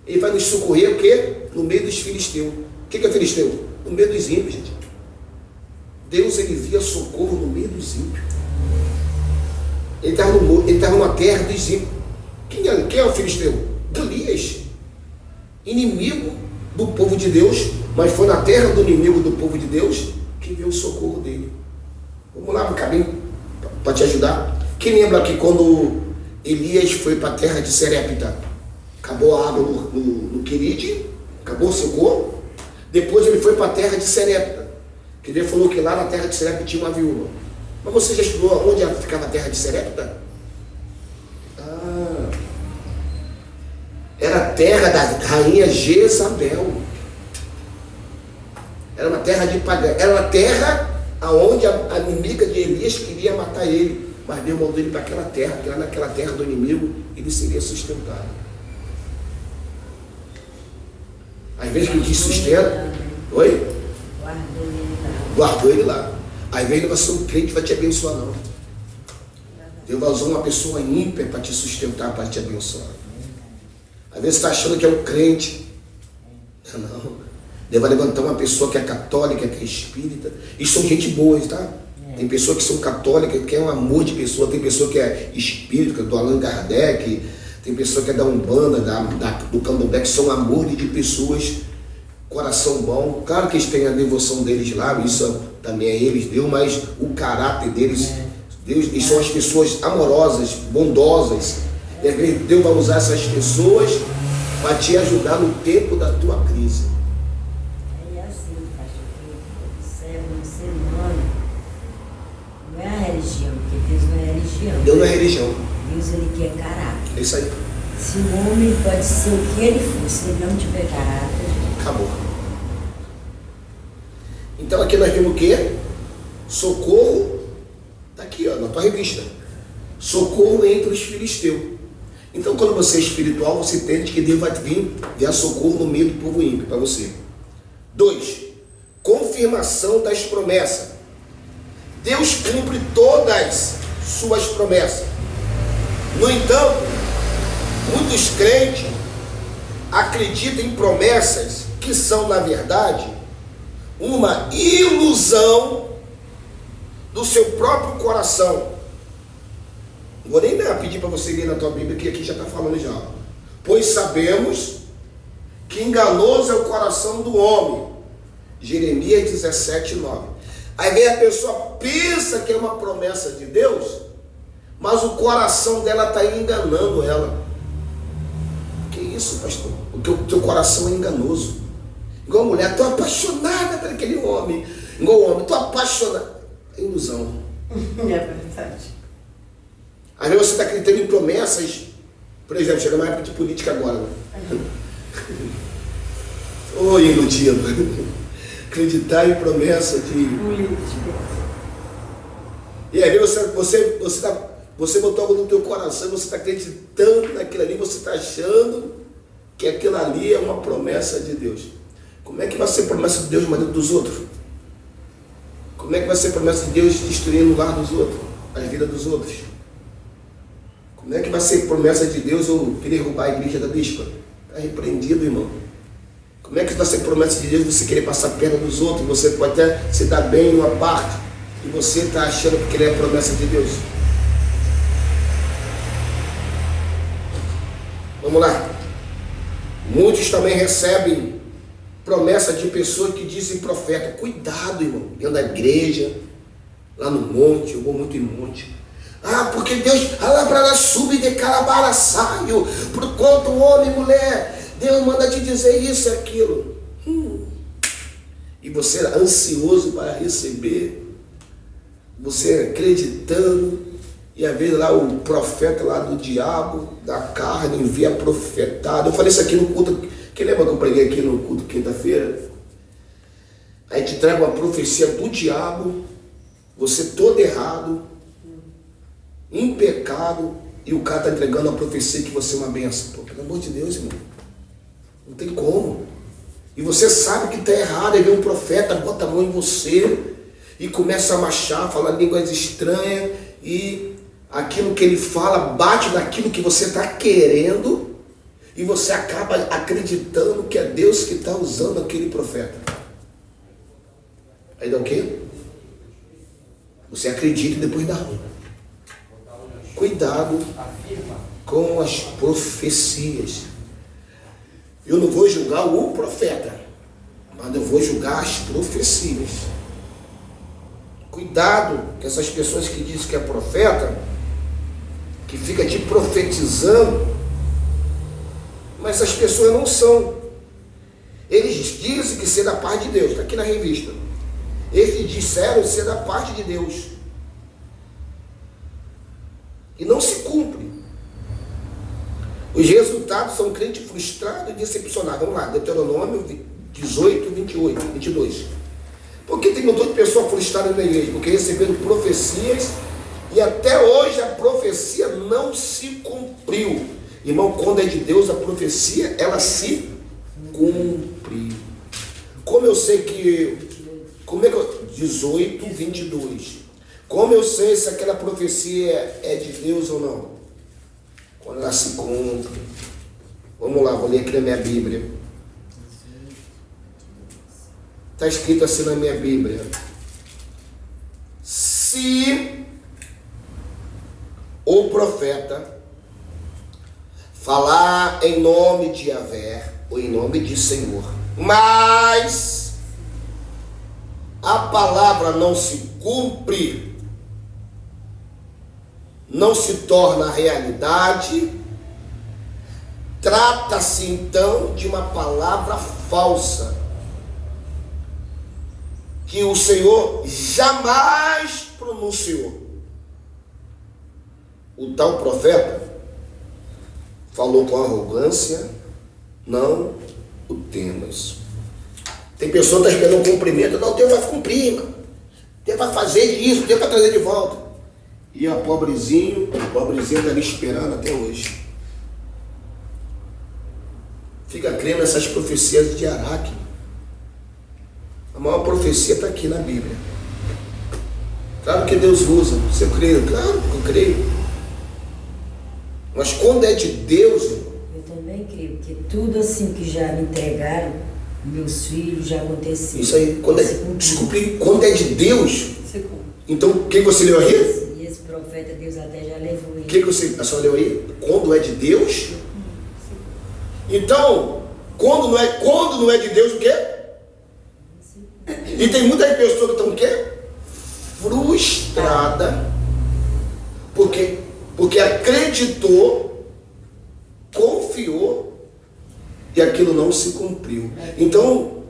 ele vai nos socorrer o quê? No meio dos filisteus. O que é filisteu? No meio dos ímpios, gente. Deus, ele via socorro no meio dos ímpios. Ele estava numa terra dos ímpios. Quem é o filisteu? Golias. Inimigo do povo de Deus, mas foi na terra do inimigo do povo de Deus que veio o socorro dele. Vamos lá, caminho, para te ajudar. Quem lembra que quando Elias foi para a terra de Serepta, acabou a água no Queride, acabou o socorro. Depois ele foi para a terra de Serepta, que ele falou que lá na terra de Serepta tinha uma viúva. Mas você já estudou onde ficava a terra de Serepta? Era a terra da rainha Jezabel. Era uma terra de pagã. Era uma terra onde a inimiga de Elias queria matar ele. Mas Deus mandou ele para aquela terra, porque lá naquela terra do inimigo ele seria sustentado. Às vezes que ele te sustenta. Oi? Guardou ele lá. Às vezes não vai ser um crente que vai te abençoar, não. Deus vai usar uma pessoa ímpia para te sustentar, para te abençoar. Às vezes você está achando que é um crente. Não. Deus vai levantar uma pessoa que é católica, que é espírita. E são gente boa, tá? Tem pessoas que são católicas, que é um amor de pessoa. Tem pessoa que é espírita, do Allan Kardec. Tem pessoa que é da Umbanda, do Candomblé, que são amores de pessoas, coração bom. Claro que eles têm a devoção deles lá, isso também é eles, Deus, mas o caráter deles, Deus, eles são as pessoas amorosas, bondosas. E às vezes Deus vai usar essas pessoas para te ajudar no tempo da tua crise. É assim, pastor, que observa no ser humano, não é a religião, porque Deus não é religião. Deus não é religião. Deus, ele quer caráter. É isso aí. Se o homem pode ser o que ele for, se ele não tiver caráter, acabou. Então aqui nós vemos o quê? Socorro, está aqui ó, na tua revista. Socorro entre os filisteus. Então quando você é espiritual, você entende que Deus vai vir dar socorro no meio do povo ímpio para você. 2. Confirmação das promessas. Deus cumpre todas suas promessas. No entanto, muitos crentes acreditam em promessas que são, na verdade, uma ilusão do seu próprio coração. Não vou nem pedir para você ler na tua Bíblia, que aqui já está falando já. Pois sabemos que enganoso é o coração do homem. Jeremias 17, 9. Aí vem a pessoa, pensa que é uma promessa de Deus, mas o coração dela está enganando ela. Que isso, pastor? O teu coração é enganoso. Igual a mulher, estou apaixonada por aquele homem. Igual o homem, estou apaixonada. É ilusão. É verdade. Às vezes você está acreditando em promessas. Por exemplo, chega uma época de política agora. Né? Oi, iludido. Acreditar em promessa de política. E aí você está Você botou algo no teu coração, você está acreditando naquilo ali, você está achando que aquilo ali é uma promessa de Deus. Como é que vai ser promessa de Deus na vida dos outros? Como é que vai ser promessa de Deus destruindo o lar dos outros, a vida dos outros? Como é que vai ser promessa de Deus eu querer roubar a igreja da bispa? Está repreendido, irmão. Como é que vai ser promessa de Deus você querer passar a perna dos outros? Você pode até se dar bem numa parte e você está achando que ele é a promessa de Deus. Vamos lá. Muitos também recebem promessa de pessoas que dizem profeta. Cuidado, irmão. Dentro da igreja, lá no monte, eu vou muito em monte. Ah, porque Deus, lá para lá sube de calabaraçaio, por quanto homem e mulher, Deus manda te dizer isso e aquilo. E você ansioso para receber, você acreditando, e às vezes lá o profeta lá do diabo, da carne, envia profetado. Eu falei isso aqui no culto, quem lembra que eu preguei aqui no culto quinta-feira? Aí te traga uma profecia do diabo, você todo errado, em pecado, e o cara está entregando a profecia que você é uma benção. Pô, pelo amor de Deus, irmão, não tem como. E você sabe que está errado, aí vem um profeta, bota a mão em você e começa a marchar, falar línguas estranhas, e aquilo que ele fala bate naquilo que você está querendo, e você acaba acreditando que é Deus que está usando aquele profeta. Aí dá o quê? Você acredita e depois dá ruim. Cuidado com as profecias. Eu não vou julgar o profeta, mas eu vou julgar as profecias. Cuidado com essas pessoas que dizem que é profeta, que fica te profetizando, mas essas pessoas não são. Eles dizem que ser da parte de Deus, está aqui na revista. Eles disseram ser da parte de Deus. E não se cumpre. Os resultados são crente frustrado e decepcionado. Vamos lá, Deuteronômio 18, 28, 22. Por que tem um montão de pessoas frustradas na igreja? Porque receberam profecias e até hoje a profecia não se cumpriu. Irmão, quando é de Deus, a profecia, ela se cumpre. Como eu sei que... Como é que eu... 18, 22. Como eu sei se aquela profecia é de Deus ou não? Quando ela se cumpre. Vamos lá, vou ler aqui na minha Bíblia. Está escrito assim na minha Bíblia. Se o profeta falar em nome de Yahvé, ou em nome de Senhor, mas a palavra não se cumpre, não se torna realidade, trata-se então de uma palavra falsa, que o Senhor jamais pronunciou. O tal profeta falou com arrogância, não o temas. Tem pessoa que está esperando um cumprimento, não, Deus vai cumprir, mano. Deus vai fazer isso, Deus vai trazer de volta. E o pobrezinho está ali esperando até hoje. Fica crendo nessas profecias de Araque. A maior profecia está aqui na Bíblia. Claro que Deus usa. Você crê? Claro que eu creio. Mas quando é de Deus, irmão, eu também creio, porque tudo assim que já me entregaram, meus filhos, já aconteceu. Isso aí, quando é de Deus, então quem você leu aí? E esse profeta, Deus até já levou ele. O que a senhora leu aí? Quando é de Deus? Então, quando não é de Deus, o quê? E tem muitas pessoas que estão o quê? Frustrada, porque acreditou, confiou, e aquilo não se cumpriu. Então,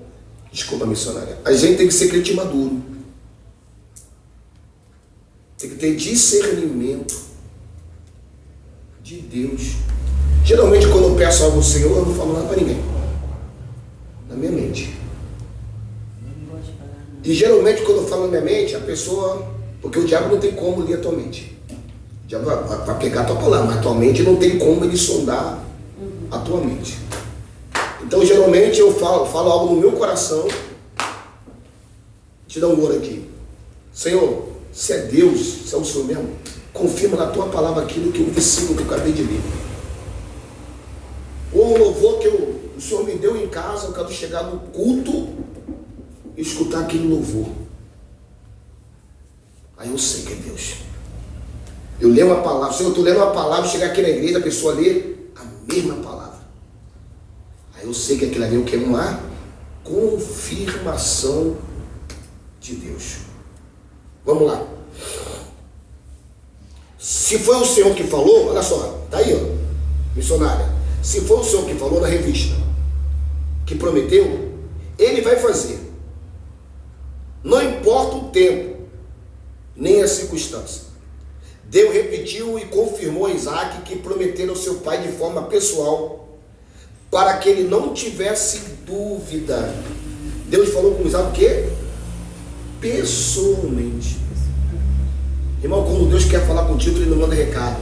desculpa, missionária, a gente tem que ser crente maduro. Tem que ter discernimento de Deus. Geralmente, quando eu peço algo ao Senhor, eu não falo nada para ninguém. Na minha mente. E geralmente, quando eu falo na minha mente, a pessoa... Porque o diabo não tem como ler a tua mente. O vai pegar a tua palavra, mas a tua mente não tem como ele sondar a tua mente. Então, geralmente, eu falo algo no meu coração, te dá um ouro aqui. Senhor, se é Deus, se é o Senhor mesmo, confirma na tua palavra aquilo que o versículo que eu acabei de ler. Ou o louvor que o Senhor me deu em casa, eu quero chegar no culto e escutar aquele louvor. Aí eu sei que é Deus. Eu leio uma palavra, Senhor, eu estou lendo uma palavra, chegar aqui na igreja, a pessoa lê a mesma palavra. Aí eu sei que aquilo ali é o que é uma confirmação de Deus. Vamos lá. Se foi o Senhor que falou, olha só, tá aí, ó, missionária. Se foi o Senhor que falou na revista, que prometeu, Ele vai fazer. Não importa o tempo, nem a circunstância. Deus repetiu e confirmou a Isaac que prometera ao seu pai de forma pessoal, para que ele não tivesse dúvida. Deus falou com Isaac o quê? Pessoalmente. Irmão, quando Deus quer falar contigo, Ele não manda recado.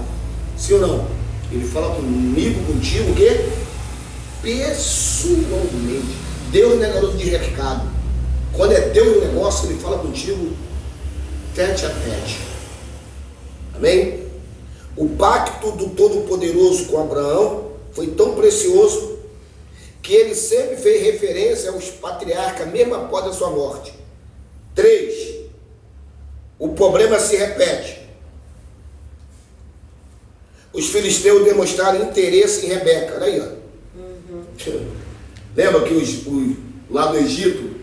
Sim ou não? Ele fala comigo, contigo, o quê? Pessoalmente. Deus não é garoto de recado. Quando é Deus no negócio, Ele fala contigo tete a tete. Amém? O pacto do Todo-Poderoso com Abraão foi tão precioso que ele sempre fez referência aos patriarcas, mesmo após a sua morte. 3. O problema se repete. Os filisteus demonstraram interesse em Rebeca. Olha aí, ó. Lembra que lá do Egito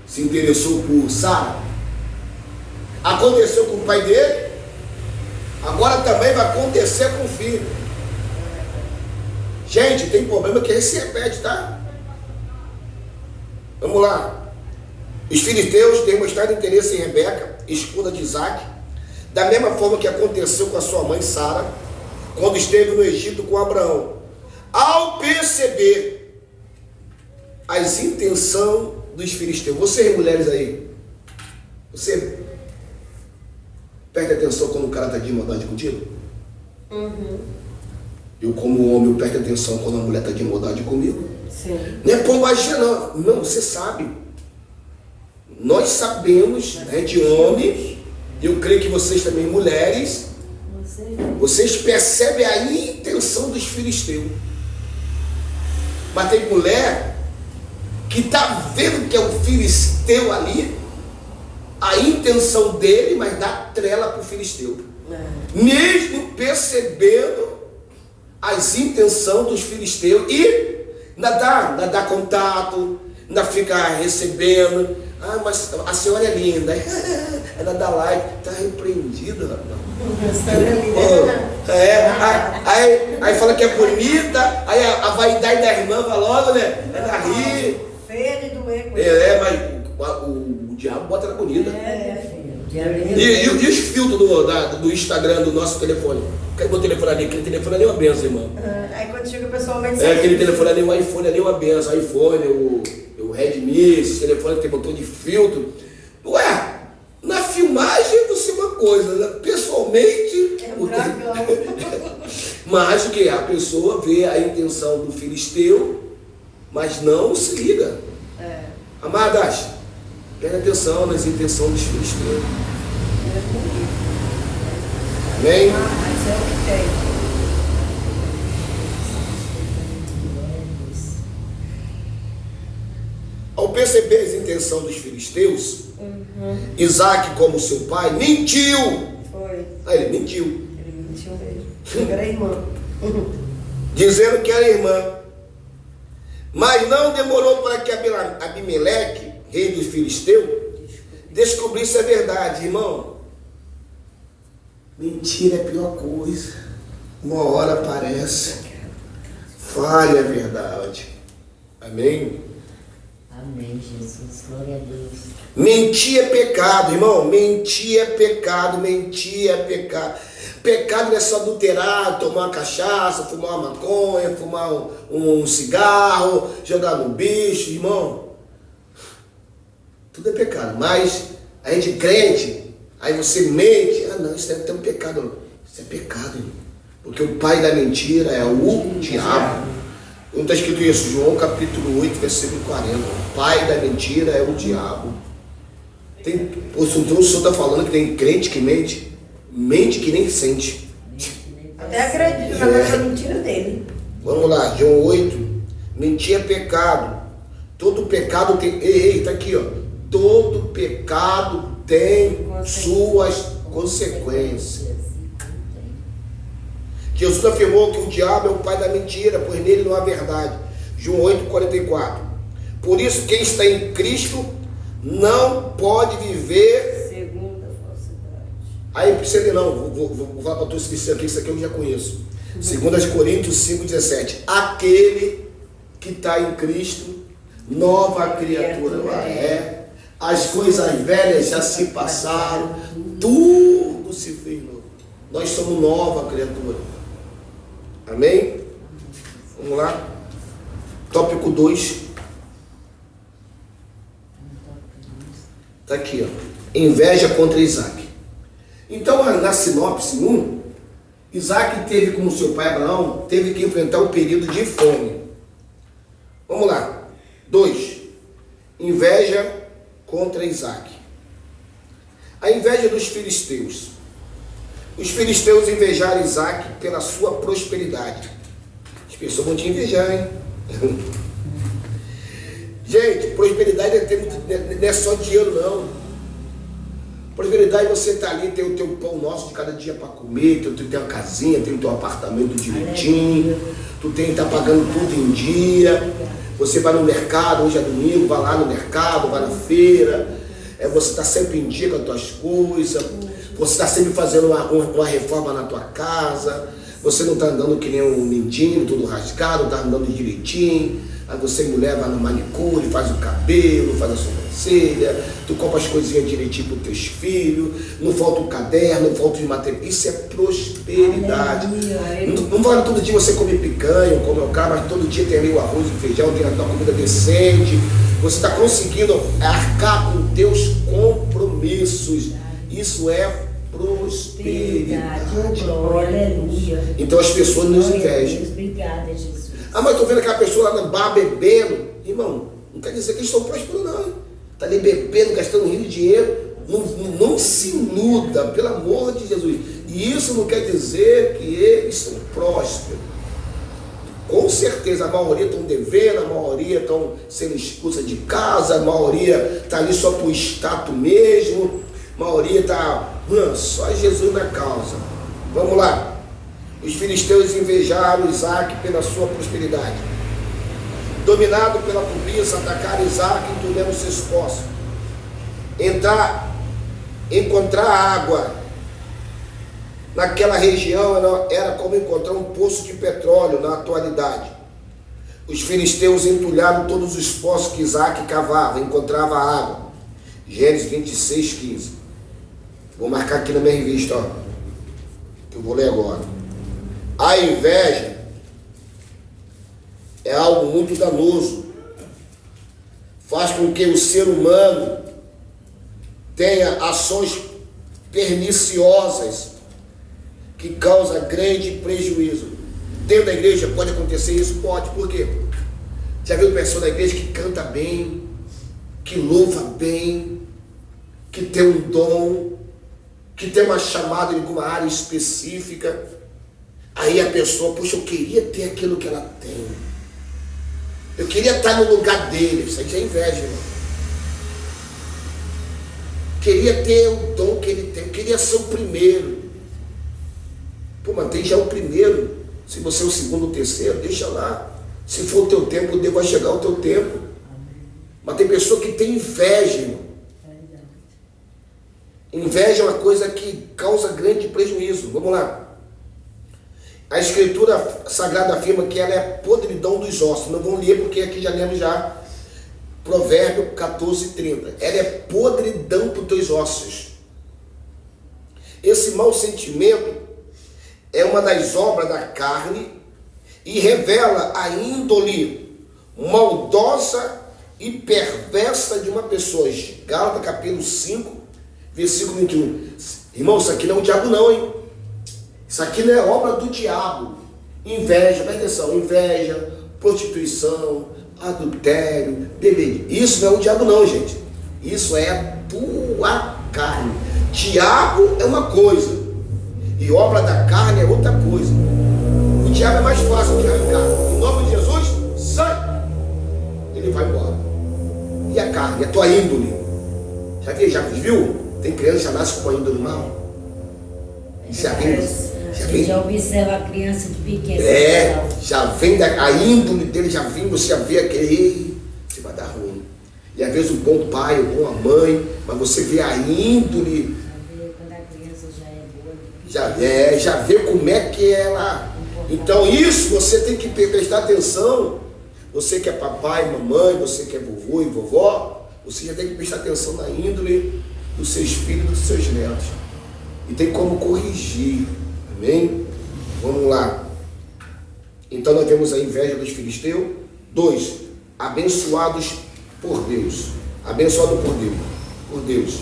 se interessou por Sara? Aconteceu com o pai dele, agora também vai acontecer com o filho. Gente, tem problema que se repete, tá? Vamos lá. Os filisteus demonstraram interesse em Rebeca, esposa de Isaac, da mesma forma que aconteceu com a sua mãe Sara, quando esteve no Egito com Abraão. Ao perceber as intenções dos filisteus, vocês mulheres aí, você presta atenção quando o cara está de maldade contigo? Eu, como homem, eu presto atenção quando a mulher está de maldade comigo. Sim. Não é pombagia, não. Não, você sabe. Nós sabemos, né, de homem, eu creio que vocês também, mulheres, vocês percebem a intenção dos filisteus. Mas tem mulher que está vendo que é o filisteu ali, a intenção dele, mas dá trela para o filisteu. Mesmo percebendo as intenções dos filisteus e ainda dá contato, ainda fica recebendo. Ah, mas a senhora é linda. Ela dá like, está repreendida, rapaz. Aí fala que é bonita, aí a vaidade da irmã vai logo, né? Ela ri. Feia de doer com Mas o diabo bota ela bonita. E os filtros do Instagram do nosso telefone? Cadê o telefone ali? Aquele telefone ali é uma benção, irmão. Aí quando chega pessoalmente... Aquele telefone ali, o iPhone ali é uma benção. O iPhone, o Redmi, esse telefone que tem botão de filtro. Ué, na filmagem você é uma coisa, né? Pessoalmente... É um dragão. Mas que a pessoa vê a intenção do filisteu, mas não se liga. Amadas, presta atenção nas intenções dos filisteus. Amém? Mas é o que tem. Ao perceber as intenções dos filisteus, Isaac, como seu pai, mentiu. Foi. Aí ele mentiu, Ele mentiu mesmo. Era irmã. dizendo que era irmã. Mas não demorou para que Abimeleque, rei dos filisteus, descobrisse a verdade, irmão. Mentira é a pior coisa. Uma hora aparece. Fale a verdade. Amém? Amém, Jesus. Glória a Deus. Mentir é pecado, irmão. Mentir é pecado, mentir é pecado. Pecado não é só adulterar, tomar uma cachaça, fumar uma maconha, fumar um cigarro, jogar no bicho, irmão. Tudo é pecado. Mas a gente crente, aí você mente. Ah, não, isso deve ter um pecado. Isso é pecado, irmão. Porque o pai da mentira é o diabo. Não está escrito isso? João capítulo 8, versículo 40. O pai da mentira é o diabo. O senhor está falando que tem crente que mente? Mente que nem sente. Até acredito na própria mentira dele. Vamos lá, João 8. Mentir é pecado. Todo pecado tem. Ei, tá aqui, ó. Todo pecado tem suas consequências. Jesus afirmou que o diabo é o pai da mentira, pois nele não há verdade. João 8,44. Por isso, quem está em Cristo não pode viver Segundo a falsidade. Aí, precisa ler não, vou falar para tu isso aqui eu já conheço. 2 Coríntios 5,17. Aquele que está em Cristo, nova criatura é. As coisas velhas já se passaram, tudo se fez novo. Nós somos nova criatura. Amém? Vamos lá. Tópico 2. Está aqui, ó. Inveja contra Isaac. Então, na sinopse 1, Isaac teve, como seu pai Abraão, teve que enfrentar um período de fome. Vamos lá. 2. Inveja contra Isaac. A inveja dos filisteus. Os filisteus invejaram Isaac pela sua prosperidade. As pessoas vão te invejar, hein? Gente, prosperidade não é só dinheiro, não. Prosperidade, você está ali, tem o teu pão nosso de cada dia para comer, tu tem uma casinha, tem o teu apartamento direitinho, tu está pagando tudo em dia, você vai no mercado, hoje é domingo, vai lá no mercado, vai na feira, você está sempre em dia com as tuas coisas, você está sempre fazendo uma reforma na tua casa, você não está andando que nem um mendigo, tudo rasgado, está andando direitinho. Aí você, mulher, vai no manicure, faz o cabelo, faz a sobrancelha, tu compra as coisinhas direitinho para os teus filhos, não falta um caderno, não falta de material. Isso é prosperidade. Não vale todo dia você comer picanha, comer o carne, mas todo dia tem ali o arroz, o feijão, tem a tua comida decente. Você está conseguindo arcar com teus compromissos. Isso é prosperidade. Aleluia. Então as pessoas nos invejam. Obrigada, Jesus. Ah, mas estou vendo aquela pessoa lá no bar bebendo. Irmão, não quer dizer que eles estão prósperos, não. Está ali bebendo, gastando rio de dinheiro. Não se iluda, pelo amor de Jesus. E isso não quer dizer que eles são prósperos. Com certeza, a maioria estão devendo, a maioria estão sendo expulsa de casa, a maioria está ali só por status mesmo, a maioria está, só Jesus na causa. Vamos lá. Os filisteus invejaram Isaac pela sua prosperidade. Dominado pela cobiça, atacaram Isaac e turneram seus poços. Encontrar água naquela região era como encontrar um poço de petróleo na atualidade. Os filisteus entulharam todos os poços que Isaac cavava, encontrava água. Gênesis 26, 15. Vou marcar aqui na minha revista, ó, que eu vou ler agora. A inveja é algo muito danoso. Faz com que o ser humano tenha ações perniciosas que causam grande prejuízo. Dentro da igreja pode acontecer isso? Pode. Por quê? Já viu pessoa da igreja que canta bem, que louva bem, que tem um dom, que tem uma chamada em alguma área específica. Aí a pessoa, poxa, eu queria ter aquilo que ela tem. Eu queria estar no lugar dele. Isso aí já é inveja, irmão. Queria ter o dom que ele tem. Eu queria ser o primeiro. Pô, mas tem já o primeiro. Se você é o segundo ou o terceiro, deixa lá. Se for o teu tempo, Deus vai chegar o teu tempo. Mas tem pessoa que tem inveja, irmão. Inveja é uma coisa que causa grande prejuízo. Vamos lá. A Escritura Sagrada afirma que ela é podridão dos ossos. Não vamos ler porque aqui já lemos já Provérbio 14:30. Ela é podridão para os teus ossos. Esse mau sentimento é uma das obras da carne e revela a índole maldosa e perversa de uma pessoa. Gálatas capítulo 5, versículo 21. Irmão, isso aqui não é o diabo não, hein? Isso aqui não é obra do diabo. Inveja, presta atenção, inveja, prostituição, adultério, bebê. Isso não é o diabo não, gente. Isso é a tua carne. Diabo é uma coisa e obra da carne é outra coisa. O diabo é mais fácil de arrancar. Em nome de Jesus, sai. Ele vai embora. E a carne, a tua índole. Já viu? Tem criança que já nasce com uma índole mal. Já observa a criança de pequeno. Já vem a índole dele, já vem, você já vê aquele, você vai dar ruim. E às vezes o bom pai, o bom mãe, mas você vê a índole. Quando a criança já é boa. Já vê como é que ela. Então isso você tem que prestar atenção. Você que é papai, mamãe, você que é vovô e vovó, você já tem que prestar atenção na índole dos seus filhos e dos seus netos. E tem como corrigir. Amém? Vamos lá. Então nós temos a inveja dos filisteus. 2. Abençoados por Deus. Abençoado por Deus.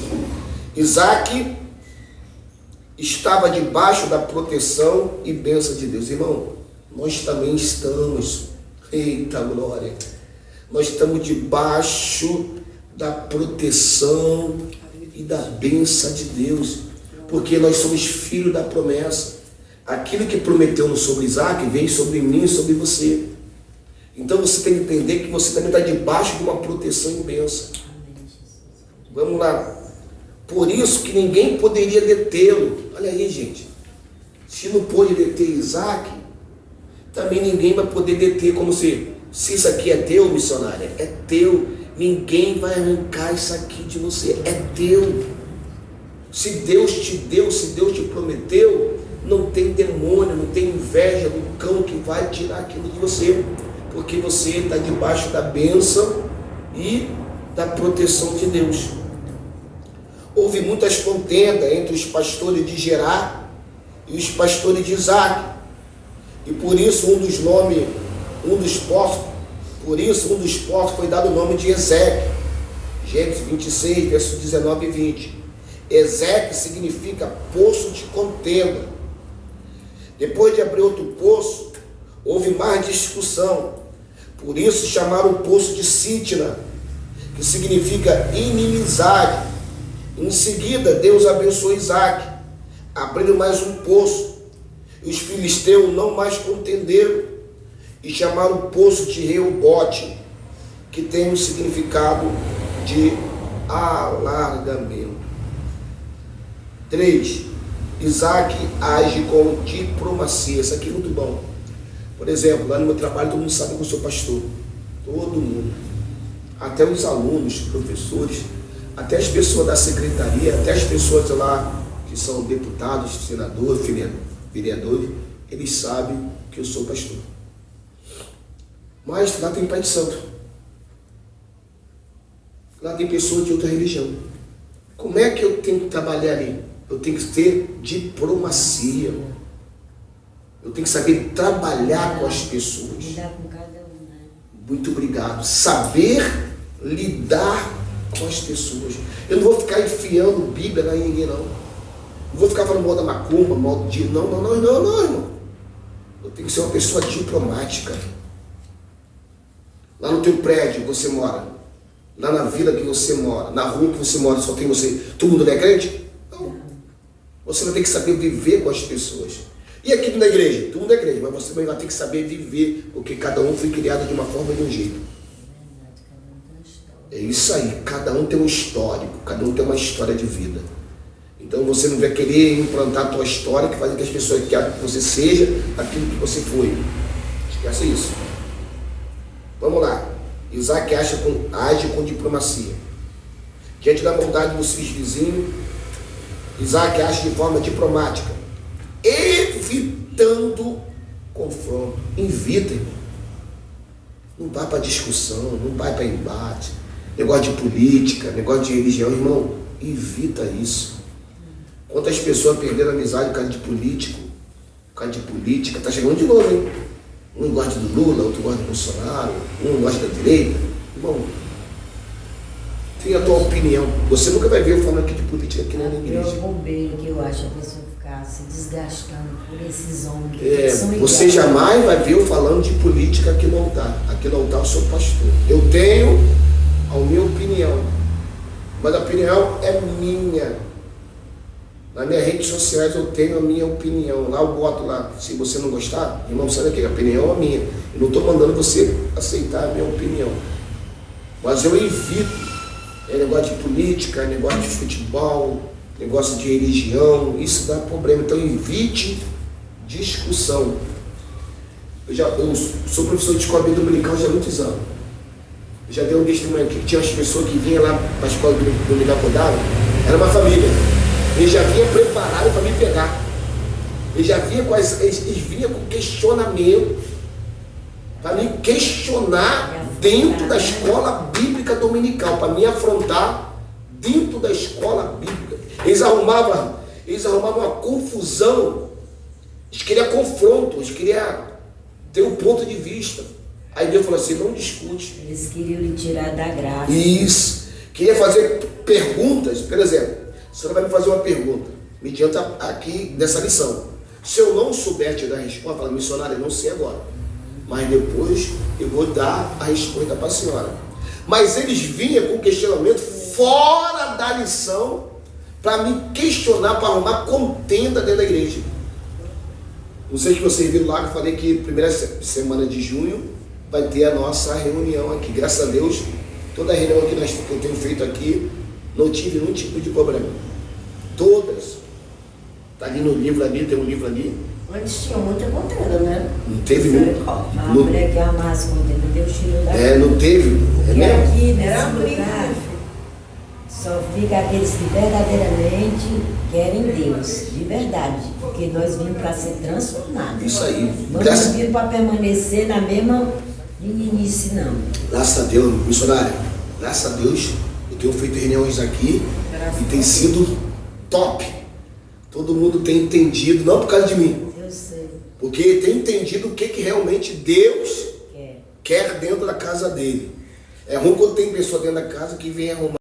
Isaac estava debaixo da proteção e bênção de Deus. Irmão, nós também estamos. Eita glória. Nós estamos debaixo da proteção e da bênção de Deus. Porque nós somos filhos da promessa. Aquilo que prometeu sobre Isaac veio sobre mim e sobre você. Então você tem que entender que você também está debaixo de uma proteção e bênção. Vamos lá. Por isso que ninguém poderia detê-lo. Olha aí, gente. Se não pôde deter Isaac, também ninguém vai poder deter. Como se isso aqui é teu, missionária, é teu. Ninguém vai arrancar isso aqui de você. É teu. Se Deus te deu, se Deus te prometeu, não tem demônio, não tem inveja do cão que vai tirar aquilo de você, porque você está debaixo da bênção e da proteção de Deus. Houve muitas contendas entre os pastores de Gerar e os pastores de Isaac, e por isso um dos postos foi dado o nome de Ezeque. Gênesis 26, versos 19 e 20. Ezeque significa poço de contenda. Depois de abrir outro poço, houve mais discussão. Por isso chamaram o poço de Sitna, que significa inimizade. Em seguida, Deus abençoou Isaac, abrindo mais um poço. E os filisteus não mais contenderam e chamaram o poço de Reobote, que tem o significado de alargamento. 3. Isaac age com diplomacia. Isso aqui é muito bom. Por exemplo, lá no meu trabalho todo mundo sabe que eu sou pastor. Todo mundo. Até os alunos, professores, até as pessoas da secretaria, até as pessoas lá que são deputados, senadores, vereadores, eles sabem que eu sou pastor. Mas lá tem pai de santo. Lá tem pessoas de outra religião. Como é que eu tenho que trabalhar ali? Eu tenho que ter diplomacia. Eu tenho que saber trabalhar com as pessoas. Lidar com cada um, né? Muito obrigado. Saber lidar com as pessoas. Eu não vou ficar enfiando Bíblia na ninguém, não. Não vou ficar falando mal da macumba, mal de... Não, irmão. Eu tenho que ser uma pessoa diplomática. Lá no teu prédio que você mora, lá na vila que você mora, na rua que você mora, só tem você. Todo mundo não é crente? Não. Você vai ter que saber viver com as pessoas. E aqui na igreja? Todo mundo é crente, mas você vai ter que saber viver, porque cada um foi criado de uma forma e de um jeito. É isso aí, cada um tem um histórico, cada um tem uma história de vida. Então você não vai querer implantar a tua história que faz com que as pessoas querem que você seja aquilo que você foi. Esquece isso. Vamos lá. Isaac age com diplomacia. Diante da maldade dos seus vizinhos, Isaac age de forma diplomática, evitando confronto. Evita, irmão. Não vai para discussão, não vai para embate. Negócio de política, negócio de religião, irmão. Evita isso. Quantas pessoas perderam a amizade por causa de político, por causa de política? Tá chegando de novo, hein? Um gosta do Lula, outro gosta do Bolsonaro, um gosta da direita. Irmão, tem a tua opinião. Você nunca vai ver eu falando aqui de política aqui na igreja. É o bombeiro que eu acho a pessoa ficar se desgastando por esses homens que são Você iguais. jamais vai ver eu falando de política aqui no altar. Aqui no altar eu sou pastor. Eu tenho a minha opinião, mas a opinião é minha. Nas minhas redes sociais eu tenho a minha opinião. Lá eu boto lá, se você não gostar, irmão, sabe que a opinião é minha. Eu não estou mandando você aceitar a minha opinião. Mas eu evito negócio de política, negócio de futebol, negócio de religião, isso dá problema. Então evite discussão. Eu sou professor de escola dominical já há muitos anos. Eu já dei um testemunho aqui que tinha umas pessoas que vinham lá para a escola dominical que eu dava, era uma família. Eles já vinham preparados para me pegar. Eles já vinham eles vinham com questionamento para me questionar dentro da escola bíblica dominical, para me afrontar dentro da escola bíblica. Eles arrumavam uma confusão. Eles queriam confronto, eles queriam ter um ponto de vista. Aí Deus falou assim, não discute. Eles queriam lhe tirar da graça. Isso. Queria fazer perguntas. Por exemplo, a senhora vai me fazer uma pergunta, mediante aqui dessa lição. Se eu não souber te dar a resposta, fala, missionário, eu não sei agora. Mas depois eu vou dar a resposta para a senhora. Mas eles vinham com questionamento fora da lição para me questionar, para arrumar contenda dentro da igreja. Não sei se vocês viram lá que eu falei que primeira semana de junho vai ter a nossa reunião aqui. Graças a Deus, toda a reunião que eu tenho feito aqui, não tive nenhum tipo de problema. Todas. Está ali no livro ali, tem um livro ali. Antes tinha muita contenda, né? Não teve nenhum. A mulher que amasse contenda, Deus tirou da graça. Não teve. E Mesmo? aqui nesse Era lugar só fica aqueles que verdadeiramente querem Deus, de verdade, porque nós vimos para ser transformados. Isso aí. Não vimos para permanecer na mesma meninice, não. Graças a Deus, missionário. Graças a Deus, eu tenho feito reuniões aqui e tem sido top. Todo mundo tem entendido, não por causa de mim, Eu sei. porque tem entendido o que realmente Deus Quer. quer dentro da casa dele. É ruim quando tem pessoa dentro da casa que vem arrumar